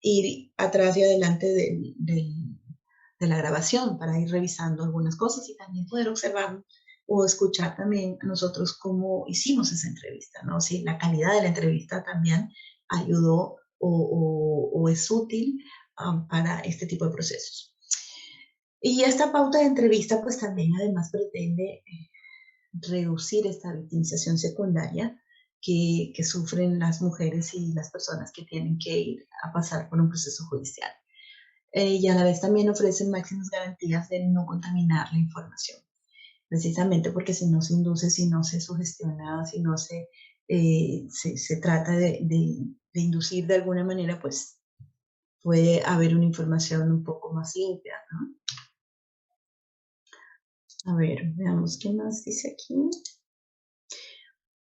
ir atrás y adelante de la grabación para ir revisando algunas cosas y también poder observar o escuchar también nosotros cómo hicimos esa entrevista, ¿no? Si la calidad de la entrevista también ayudó o es útil para este tipo de procesos. Y esta pauta de entrevista pues también además pretende reducir esta victimización secundaria que sufren las mujeres y las personas que tienen que ir a pasar por un proceso judicial. Y a la vez también ofrecen máximas garantías de no contaminar la información, precisamente porque si no se induce, si no se sugestiona, si no se trata de inducir de alguna manera, pues puede haber una información un poco más limpia, ¿no? A ver, veamos qué más dice aquí.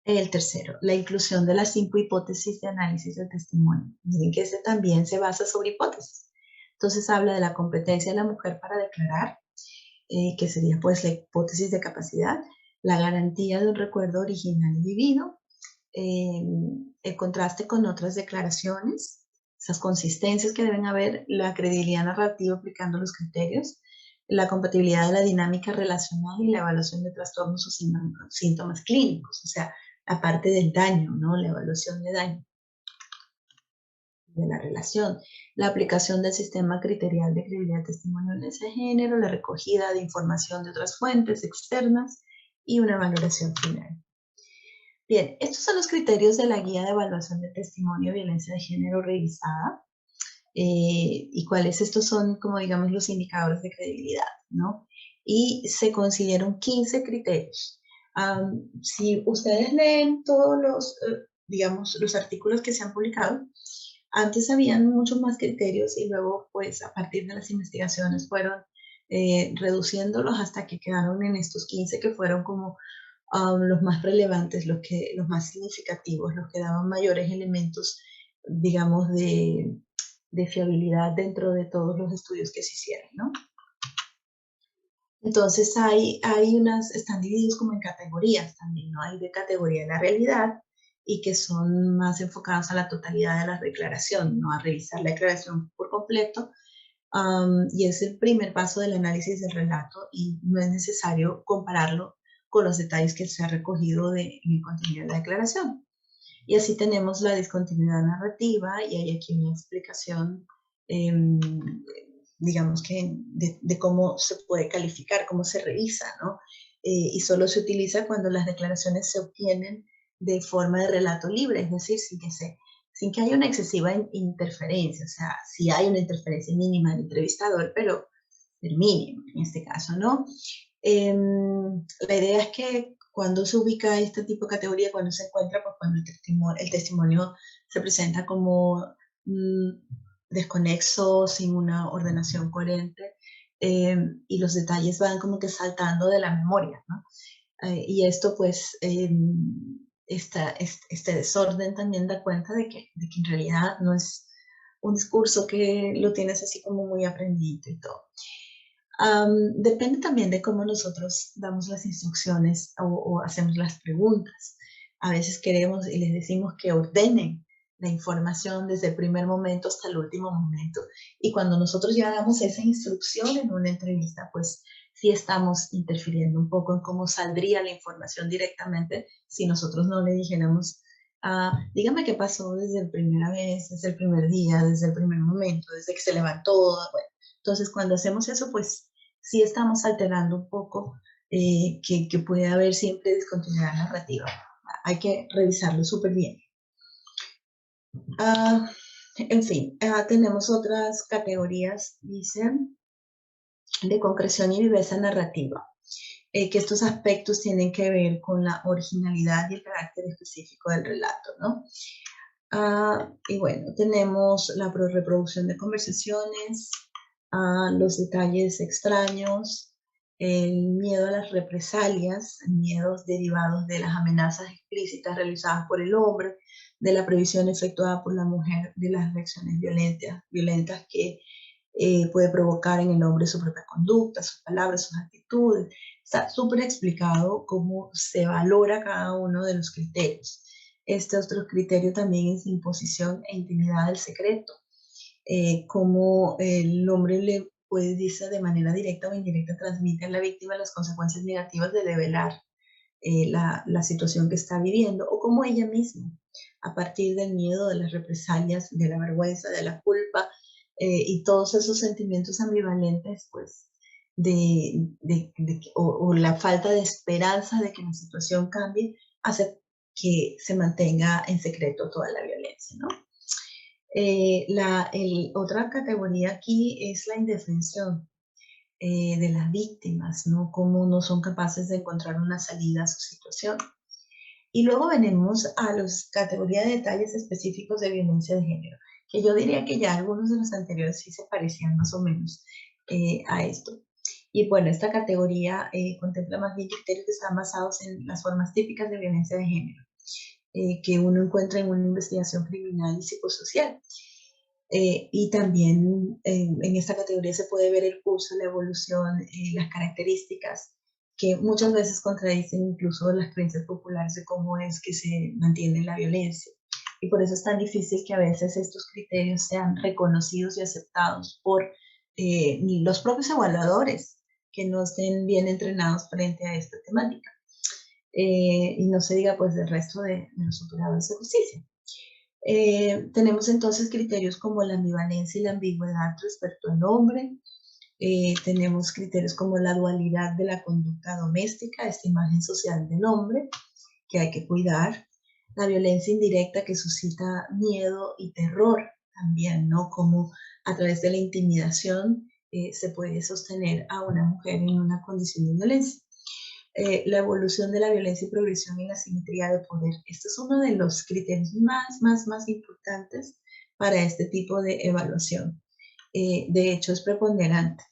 El tercero, la inclusión de las 5 hipótesis de análisis del testimonio. Miren que ese también se basa sobre hipótesis. Entonces habla de la competencia de la mujer para declarar, que sería pues la hipótesis de capacidad, la garantía de un recuerdo original y vivido, el contraste con otras declaraciones, esas consistencias que deben haber, la credibilidad narrativa aplicando los criterios, la compatibilidad de la dinámica relacional y la evaluación de trastornos o síntomas clínicos, o sea, la parte del daño, ¿no? La evaluación de daño de la relación, la aplicación del sistema criterial de credibilidad de testimonio de ese género, la recogida de información de otras fuentes externas y una valoración final. Bien, estos son los criterios de la guía de evaluación de testimonio de violencia de género revisada y cuáles estos son, como digamos, los indicadores de credibilidad, ¿no? Y se consideran 15 criterios. Si ustedes leen todos los, digamos, los artículos que se han publicado, antes habían muchos más criterios y luego, pues, a partir de las investigaciones fueron reduciéndolos hasta que quedaron en estos 15 que fueron como los más relevantes, los más significativos, los que daban mayores elementos, digamos, de fiabilidad dentro de todos los estudios que se hicieron, ¿no? Entonces están divididos como en categorías también, ¿no? Hay de categoría de la realidad, y que son más enfocados a la totalidad de la declaración, no a revisar la declaración por completo. Y es el primer paso del análisis del relato y no es necesario compararlo con los detalles que se ha recogido en el contenido de la declaración. Y así tenemos la discontinuidad narrativa y hay aquí una explicación, eh, digamos que, de cómo se puede calificar, cómo se revisa, ¿no? Y solo se utiliza cuando las declaraciones se obtienen de forma de relato libre, es decir, sin que haya una excesiva interferencia, o sea, si hay una interferencia mínima del entrevistador, pero mínima en este caso, ¿no? La idea es que cuando se ubica este tipo de categoría, cuando se encuentra, pues cuando el testimonio se presenta como desconexo, sin una ordenación coherente, y los detalles van como que saltando de la memoria, ¿no? Y esto pues, este desorden también da cuenta de que en realidad no es un discurso que lo tienes así como muy aprendido y todo. Depende también de cómo nosotros damos las instrucciones o hacemos las preguntas. A veces queremos y les decimos que ordenen la información desde el primer momento hasta el último momento. Y cuando nosotros ya damos esa instrucción en una entrevista, pues sí estamos interfiriendo un poco en cómo saldría la información directamente si nosotros no le dijéramos, dígame qué pasó desde la primera vez, desde el primer día, desde el primer momento, desde que se levantó. Bueno, entonces, cuando hacemos eso, pues sí estamos alterando un poco que puede haber siempre discontinuidad narrativa. Hay que revisarlo súper bien. En fin, tenemos otras categorías, dicen, de concreción y viveza narrativa, que estos aspectos tienen que ver con la originalidad y el carácter específico del relato, ¿no? Y bueno, tenemos la reproducción de conversaciones, los detalles extraños, el miedo a las represalias, miedos derivados de las amenazas explícitas realizadas por el hombre, de la previsión efectuada por la mujer, de las reacciones violentas que puede provocar en el hombre su propia conducta, sus palabras, sus actitudes. Está súper explicado cómo se valora cada uno de los criterios. Este otro criterio también es imposición e intimidad del secreto, cómo el hombre le puede decir de manera directa o indirecta transmite a la víctima las consecuencias negativas de develar la situación que está viviendo, o como ella misma, a partir del miedo, de las represalias, de la vergüenza, de la culpa, y todos esos sentimientos ambivalentes, pues, o la falta de esperanza de que la situación cambie, hace que se mantenga en secreto toda la violencia, ¿no? Otra categoría aquí es la indefensión de las víctimas, ¿no? Cómo no son capaces de encontrar una salida a su situación. Y luego venimos a las categorías de detalles específicos de violencia de género, que yo diría que ya algunos de los anteriores sí se parecían más o menos a esto. Y bueno, esta categoría contempla más bien criterios que están basados en las formas típicas de violencia de género, que uno encuentra en una investigación criminal y psicosocial. Y también en esta categoría se puede ver el curso, la evolución, las características que muchas veces contradicen incluso las creencias populares de cómo es que se mantiene la violencia. Y por eso es tan difícil que a veces estos criterios sean reconocidos y aceptados por los propios evaluadores que no estén bien entrenados frente a esta temática. Y no se diga pues del resto de los operadores de justicia. Tenemos entonces criterios como la ambivalencia y la ambigüedad respecto al hombre. Tenemos criterios como la dualidad de la conducta doméstica, esta imagen social del hombre que hay que cuidar. La violencia indirecta que suscita miedo y terror también, ¿no? Como a través de la intimidación se puede sostener a una mujer en una condición de violencia. La evolución de la violencia y progresión en la simetría de poder. Este es uno de los criterios más importantes para este tipo de evaluación. De hecho, es preponderante.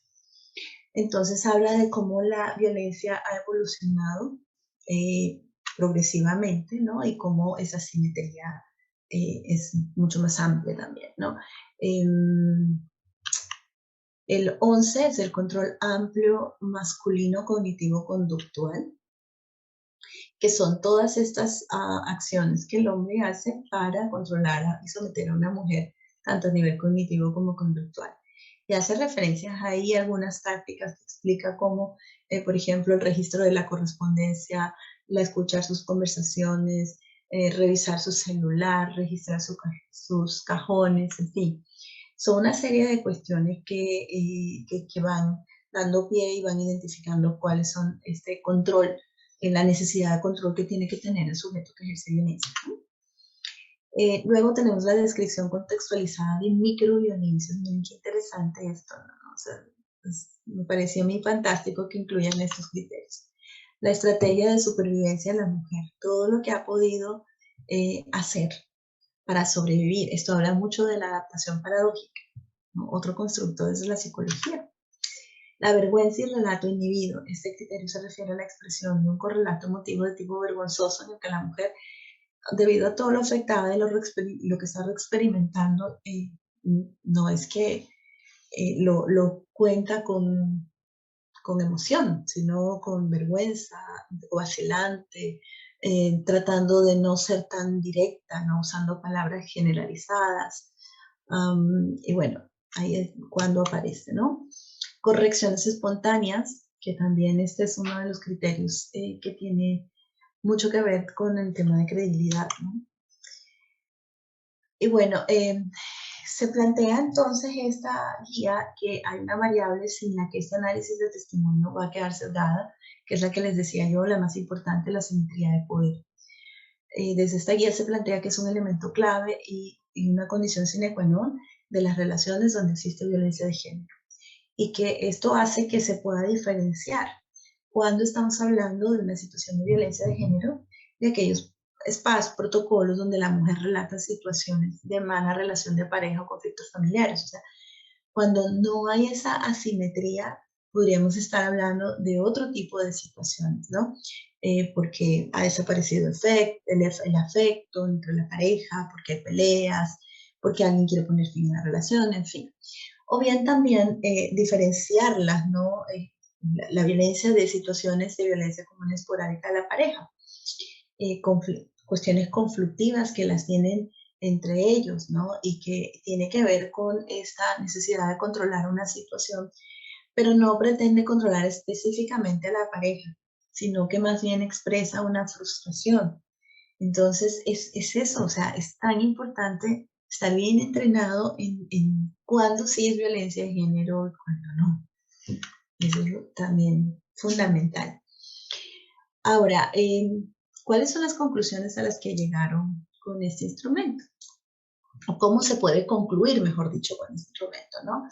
Entonces, habla de cómo la violencia ha evolucionado progresivamente, ¿no? Y cómo esa simetría es mucho más amplia también, ¿no? El 11 es el control amplio masculino cognitivo-conductual, que son todas estas acciones que el hombre hace para controlar y someter a una mujer, tanto a nivel cognitivo como conductual. Y hace referencias ahí a algunas tácticas que explica cómo, por ejemplo, el registro de la correspondencia, la escuchar sus conversaciones, revisar su celular, registrar sus cajones, en fin. Son una serie de cuestiones que van dando pie y van identificando cuáles son este control, la necesidad de control que tiene que tener el sujeto que ejerce violencia. Luego tenemos la descripción contextualizada de microviolencias. Miren qué interesante esto, ¿no? O sea, me pareció muy fantástico que incluyan estos criterios. La estrategia de supervivencia de la mujer, todo lo que ha podido hacer para sobrevivir. Esto habla mucho de la adaptación paradójica, ¿no? Otro constructo desde la psicología. La vergüenza y el relato inhibido. Este criterio se refiere a la expresión de un correlato emotivo de tipo vergonzoso en el que la mujer, debido a todo lo afectada de lo que está experimentando, no es que lo cuenta con emoción, sino con vergüenza, vacilante, tratando de no ser tan directa, no usando palabras generalizadas. Y bueno, ahí es cuando aparece, ¿no? Correcciones espontáneas, que también este es uno de los criterios que tiene mucho que ver con el tema de credibilidad, ¿no? Y bueno, se plantea entonces esta guía que hay una variable sin la que este análisis de testimonio va a quedar sesgada, que es la que les decía yo, la más importante, la simetría de poder. Desde esta guía se plantea que es un elemento clave y una condición sine qua non de las relaciones donde existe violencia de género. Y que esto hace que se pueda diferenciar cuando estamos hablando de una situación de violencia de género, de aquellos espacios, protocolos donde la mujer relata situaciones de mala relación de pareja o conflictos familiares. O sea, cuando no hay esa asimetría, podríamos estar hablando de otro tipo de situaciones, ¿no? Porque ha desaparecido el afecto entre la pareja, porque hay peleas, porque alguien quiere poner fin a la relación, en fin. O bien también diferenciarlas, ¿no? La violencia de situaciones de violencia común esporádica de la pareja, cuestiones conflictivas que las tienen entre ellos, ¿no? Y que tiene que ver con esta necesidad de controlar una situación, pero no pretende controlar específicamente a la pareja, sino que más bien expresa una frustración. Entonces, es eso, o sea, es tan importante estar bien entrenado en cuándo sí es violencia de género y cuándo no. Eso es también fundamental. Ahora, ¿cuáles son las conclusiones a las que llegaron con este instrumento? ¿O cómo se puede concluir, mejor dicho, con este instrumento, ¿no?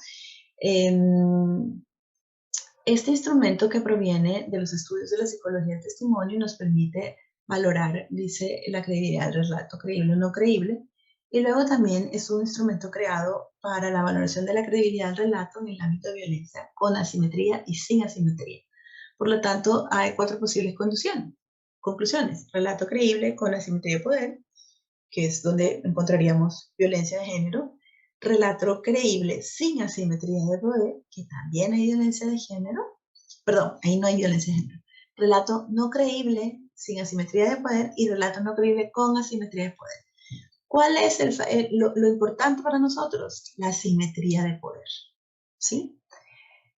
Este instrumento que proviene de los estudios de la psicología del testimonio nos permite valorar, dice, la credibilidad del relato creíble o no creíble, y luego también es un instrumento creado para la valoración de la credibilidad del relato en el ámbito de violencia, con asimetría y sin asimetría. Por lo tanto, hay 4 posibles conclusiones. Relato creíble con asimetría de poder, que es donde encontraríamos violencia de género. Relato creíble sin asimetría de poder, que también hay violencia de género. Perdón, ahí no hay violencia de género. Relato no creíble sin asimetría de poder y relato no creíble con asimetría de poder. ¿Cuál es lo importante para nosotros? La asimetría de poder, ¿sí?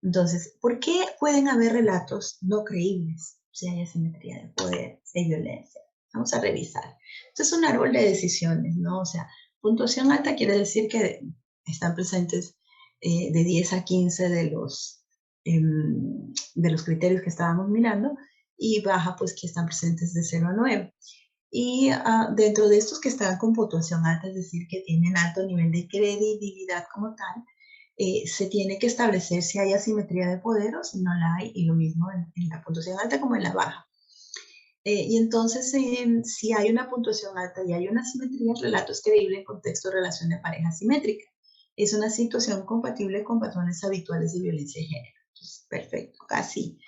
Entonces, ¿por qué pueden haber relatos no creíbles si hay asimetría de poder, si hay violencia? Vamos a revisar. Esto es un árbol de decisiones, ¿no? O sea, puntuación alta quiere decir que están presentes de 10 a 15 de los criterios que estábamos mirando, y baja, pues que están presentes de 0 a 9. Y dentro de estos que están con puntuación alta, es decir, que tienen alto nivel de credibilidad como tal, se tiene que establecer si hay asimetría de poder o si no la hay, y lo mismo en la puntuación alta como en la baja. Y entonces, si hay una puntuación alta y hay una asimetría, el relato es creíble en contexto de relación de pareja simétrica. Es una situación compatible con patrones habituales de violencia de género. Entonces, perfecto, casi.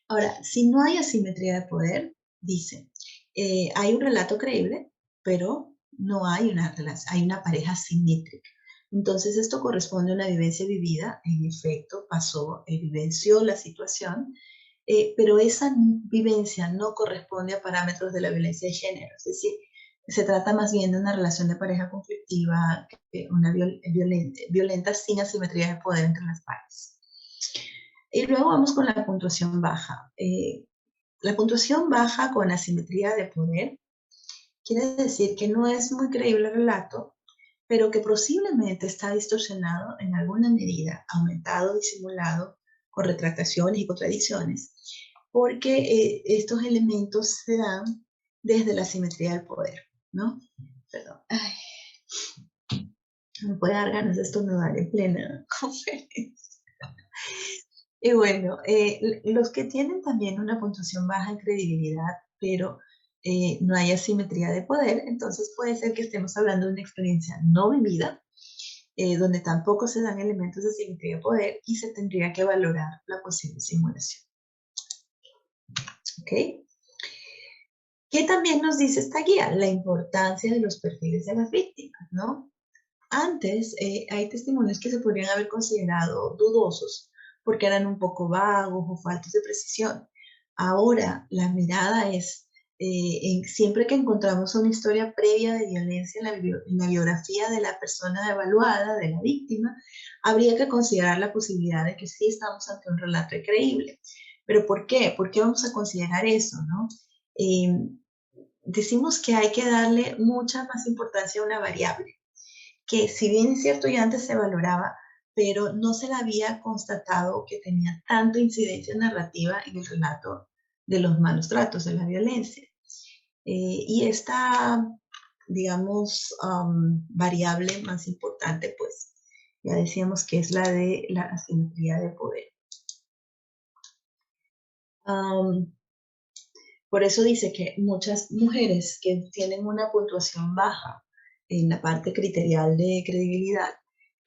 Ahora, si no hay asimetría de poder, dice, hay un relato creíble, pero no hay hay una pareja simétrica. Entonces, esto corresponde a una vivencia vivida, en efecto, pasó, vivenció la situación, pero esa vivencia no corresponde a parámetros de la violencia de género, es decir, se trata más bien de una relación de pareja conflictiva, una violenta sin asimetría de poder entre las partes. Y luego vamos con la puntuación baja. La puntuación baja con asimetría de poder quiere decir que no es muy creíble el relato, pero que posiblemente está distorsionado en alguna medida, aumentado, disimulado, con retractaciones y contradicciones, porque estos elementos se dan desde la asimetría del poder, ¿no? Perdón. Ay, me puede dar ganas de estornudar en plena conferencia. Y bueno, los que tienen también una puntuación baja en credibilidad, pero no hay asimetría de poder, entonces puede ser que estemos hablando de una experiencia no vivida, donde tampoco se dan elementos de asimetría de poder y se tendría que valorar la posible simulación. ¿Ok? ¿Qué también nos dice esta guía? La importancia de los perfiles de las víctimas, ¿no? Antes hay testimonios que se podrían haber considerado dudosos porque eran un poco vagos o faltos de precisión. Ahora la mirada es, siempre que encontramos una historia previa de violencia en la biografía de la persona evaluada, de la víctima, habría que considerar la posibilidad de que sí estamos ante un relato creíble. ¿Pero por qué? ¿Por qué vamos a considerar eso, no? Decimos que hay que darle mucha más importancia a una variable que si bien es cierto ya antes se valoraba, pero no se le había constatado que tenía tanta incidencia narrativa en el relato de los malos tratos, de la violencia. Y esta, digamos, variable más importante, pues ya decíamos que es la de la asimetría de poder. Por eso dice que muchas mujeres que tienen una puntuación baja en la parte criterial de credibilidad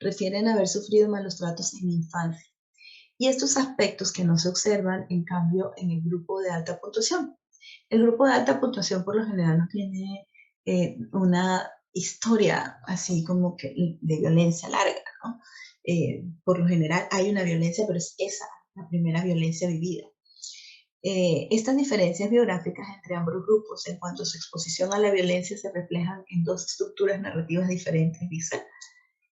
refieren a haber sufrido malos tratos en la infancia. Y estos aspectos que no se observan, en cambio, en el grupo de alta puntuación. El grupo de alta puntuación por lo general no tiene una historia así como que de violencia larga, ¿no? Por lo general hay una violencia, pero es esa, la primera violencia vivida. Estas diferencias biográficas entre ambos grupos en cuanto a su exposición a la violencia se reflejan en dos estructuras narrativas diferentes, dice,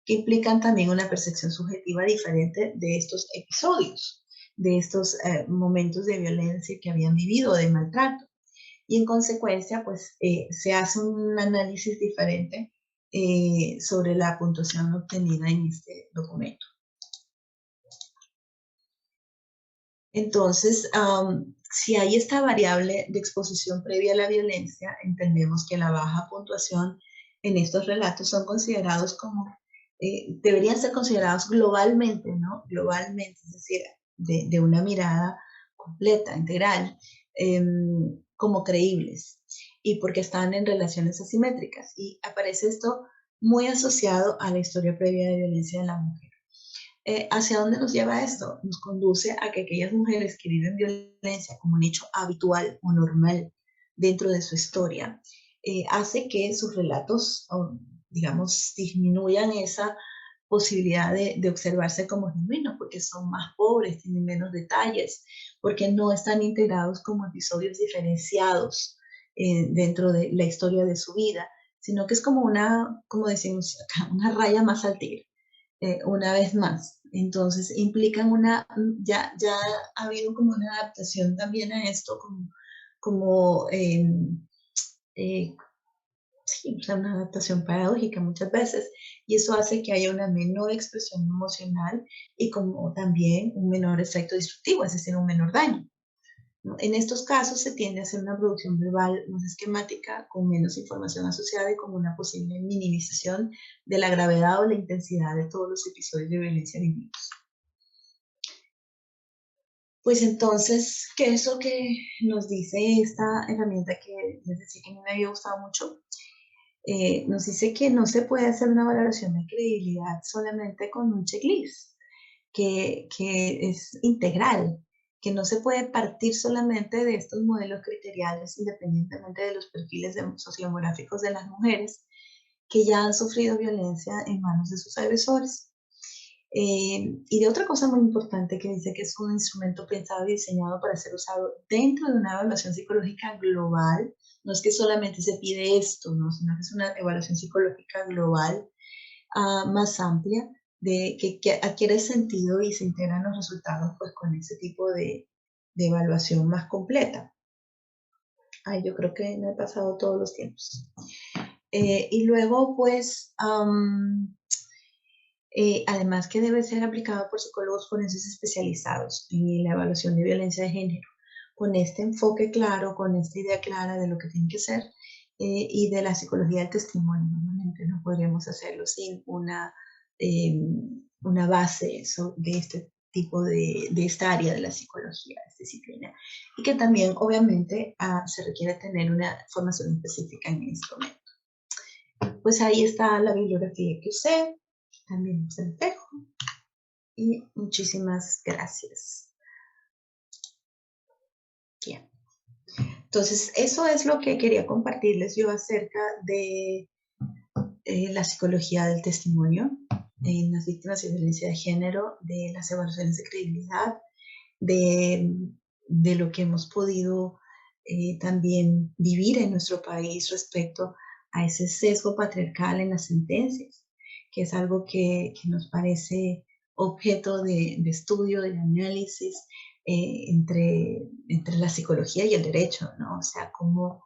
que implican también una percepción subjetiva diferente de estos episodios, de estos momentos de violencia que habían vivido, de maltrato. Y en consecuencia, pues se hace un análisis diferente sobre la puntuación obtenida en este documento. Entonces, si hay esta variable de exposición previa a la violencia, entendemos que la baja puntuación en estos relatos son considerados como, deberían ser considerados globalmente, ¿no? Globalmente, es decir, de una mirada completa, integral, como creíbles, y porque están en relaciones asimétricas. Y aparece esto muy asociado a la historia previa de violencia de la mujer. ¿Hacia dónde nos lleva esto? Nos conduce a que aquellas mujeres que viven violencia como un hecho habitual o normal dentro de su historia, hace que sus relatos, digamos, disminuyan esa posibilidad de observarse como genuinos, porque son más pobres, tienen menos detalles, porque no están integrados como episodios diferenciados dentro de la historia de su vida, sino que es como una, como decimos acá, una raya más al tigre. Una vez más. Entonces implican ya ha habido como una adaptación también a esto, como sí, o sea, una adaptación paradójica muchas veces, y eso hace que haya una menor expresión emocional y como también un menor efecto destructivo, es decir, un menor daño. ¿No? En estos casos se tiende a hacer una producción verbal más esquemática, con menos información asociada y con una posible minimización de la gravedad o la intensidad de todos los episodios de violencia vividos. Pues entonces, ¿qué es lo que nos dice esta herramienta que les decía que a mí me había gustado mucho? Nos dice que no se puede hacer una valoración de credibilidad solamente con un checklist, que es integral, que no se puede partir solamente de estos modelos criteriales independientemente de los perfiles sociodemográficos de las mujeres que ya han sufrido violencia en manos de sus agresores. Y de otra cosa muy importante que dice que es un instrumento pensado y diseñado para ser usado dentro de una evaluación psicológica global. No es que solamente se pide esto, ¿no? Sino que es una evaluación psicológica global, más amplia, que adquiere sentido y se integran los resultados pues, con ese tipo de evaluación más completa. Ay, yo creo que me he pasado todos los tiempos. Y luego, pues, además que debe ser aplicado por psicólogos forenses especializados en la evaluación de violencia de género, con este enfoque claro, con esta idea clara de lo que tiene que ser y de la psicología del testimonio. Obviamente no podríamos hacerlo sin una base de este tipo de esta área de la psicología, de esta disciplina, y que también obviamente se requiere tener una formación específica en este momento. Pues ahí está la bibliografía que usé, también se los dejo y muchísimas gracias. Bien. Entonces, eso es lo que quería compartirles yo acerca de la psicología del testimonio en las víctimas de violencia de género, de las evaluaciones de credibilidad, de, de lo que hemos podido también vivir en nuestro país respecto a ese sesgo patriarcal en las sentencias, que es algo que nos parece objeto de estudio, de análisis entre la psicología y el derecho, ¿no? O sea, cómo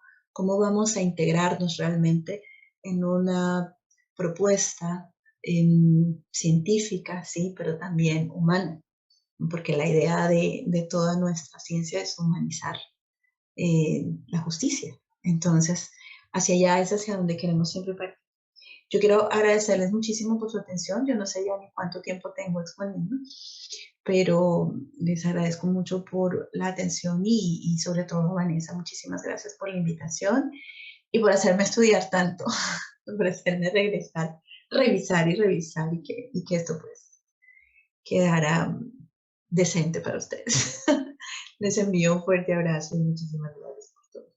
vamos a integrarnos realmente en una propuesta científica, sí, pero también humana, porque la idea de toda nuestra ciencia es humanizar la justicia. Entonces, hacia allá es hacia donde queremos siempre partir. Yo quiero agradecerles muchísimo por su atención. Yo no sé ya ni cuánto tiempo tengo exponiendo, pero les agradezco mucho por la atención y sobre todo, Vanessa, muchísimas gracias por la invitación y por hacerme estudiar tanto, por hacerme regresar, revisar y revisar y que esto pues quedara decente para ustedes. Les envío un fuerte abrazo y muchísimas gracias por todo.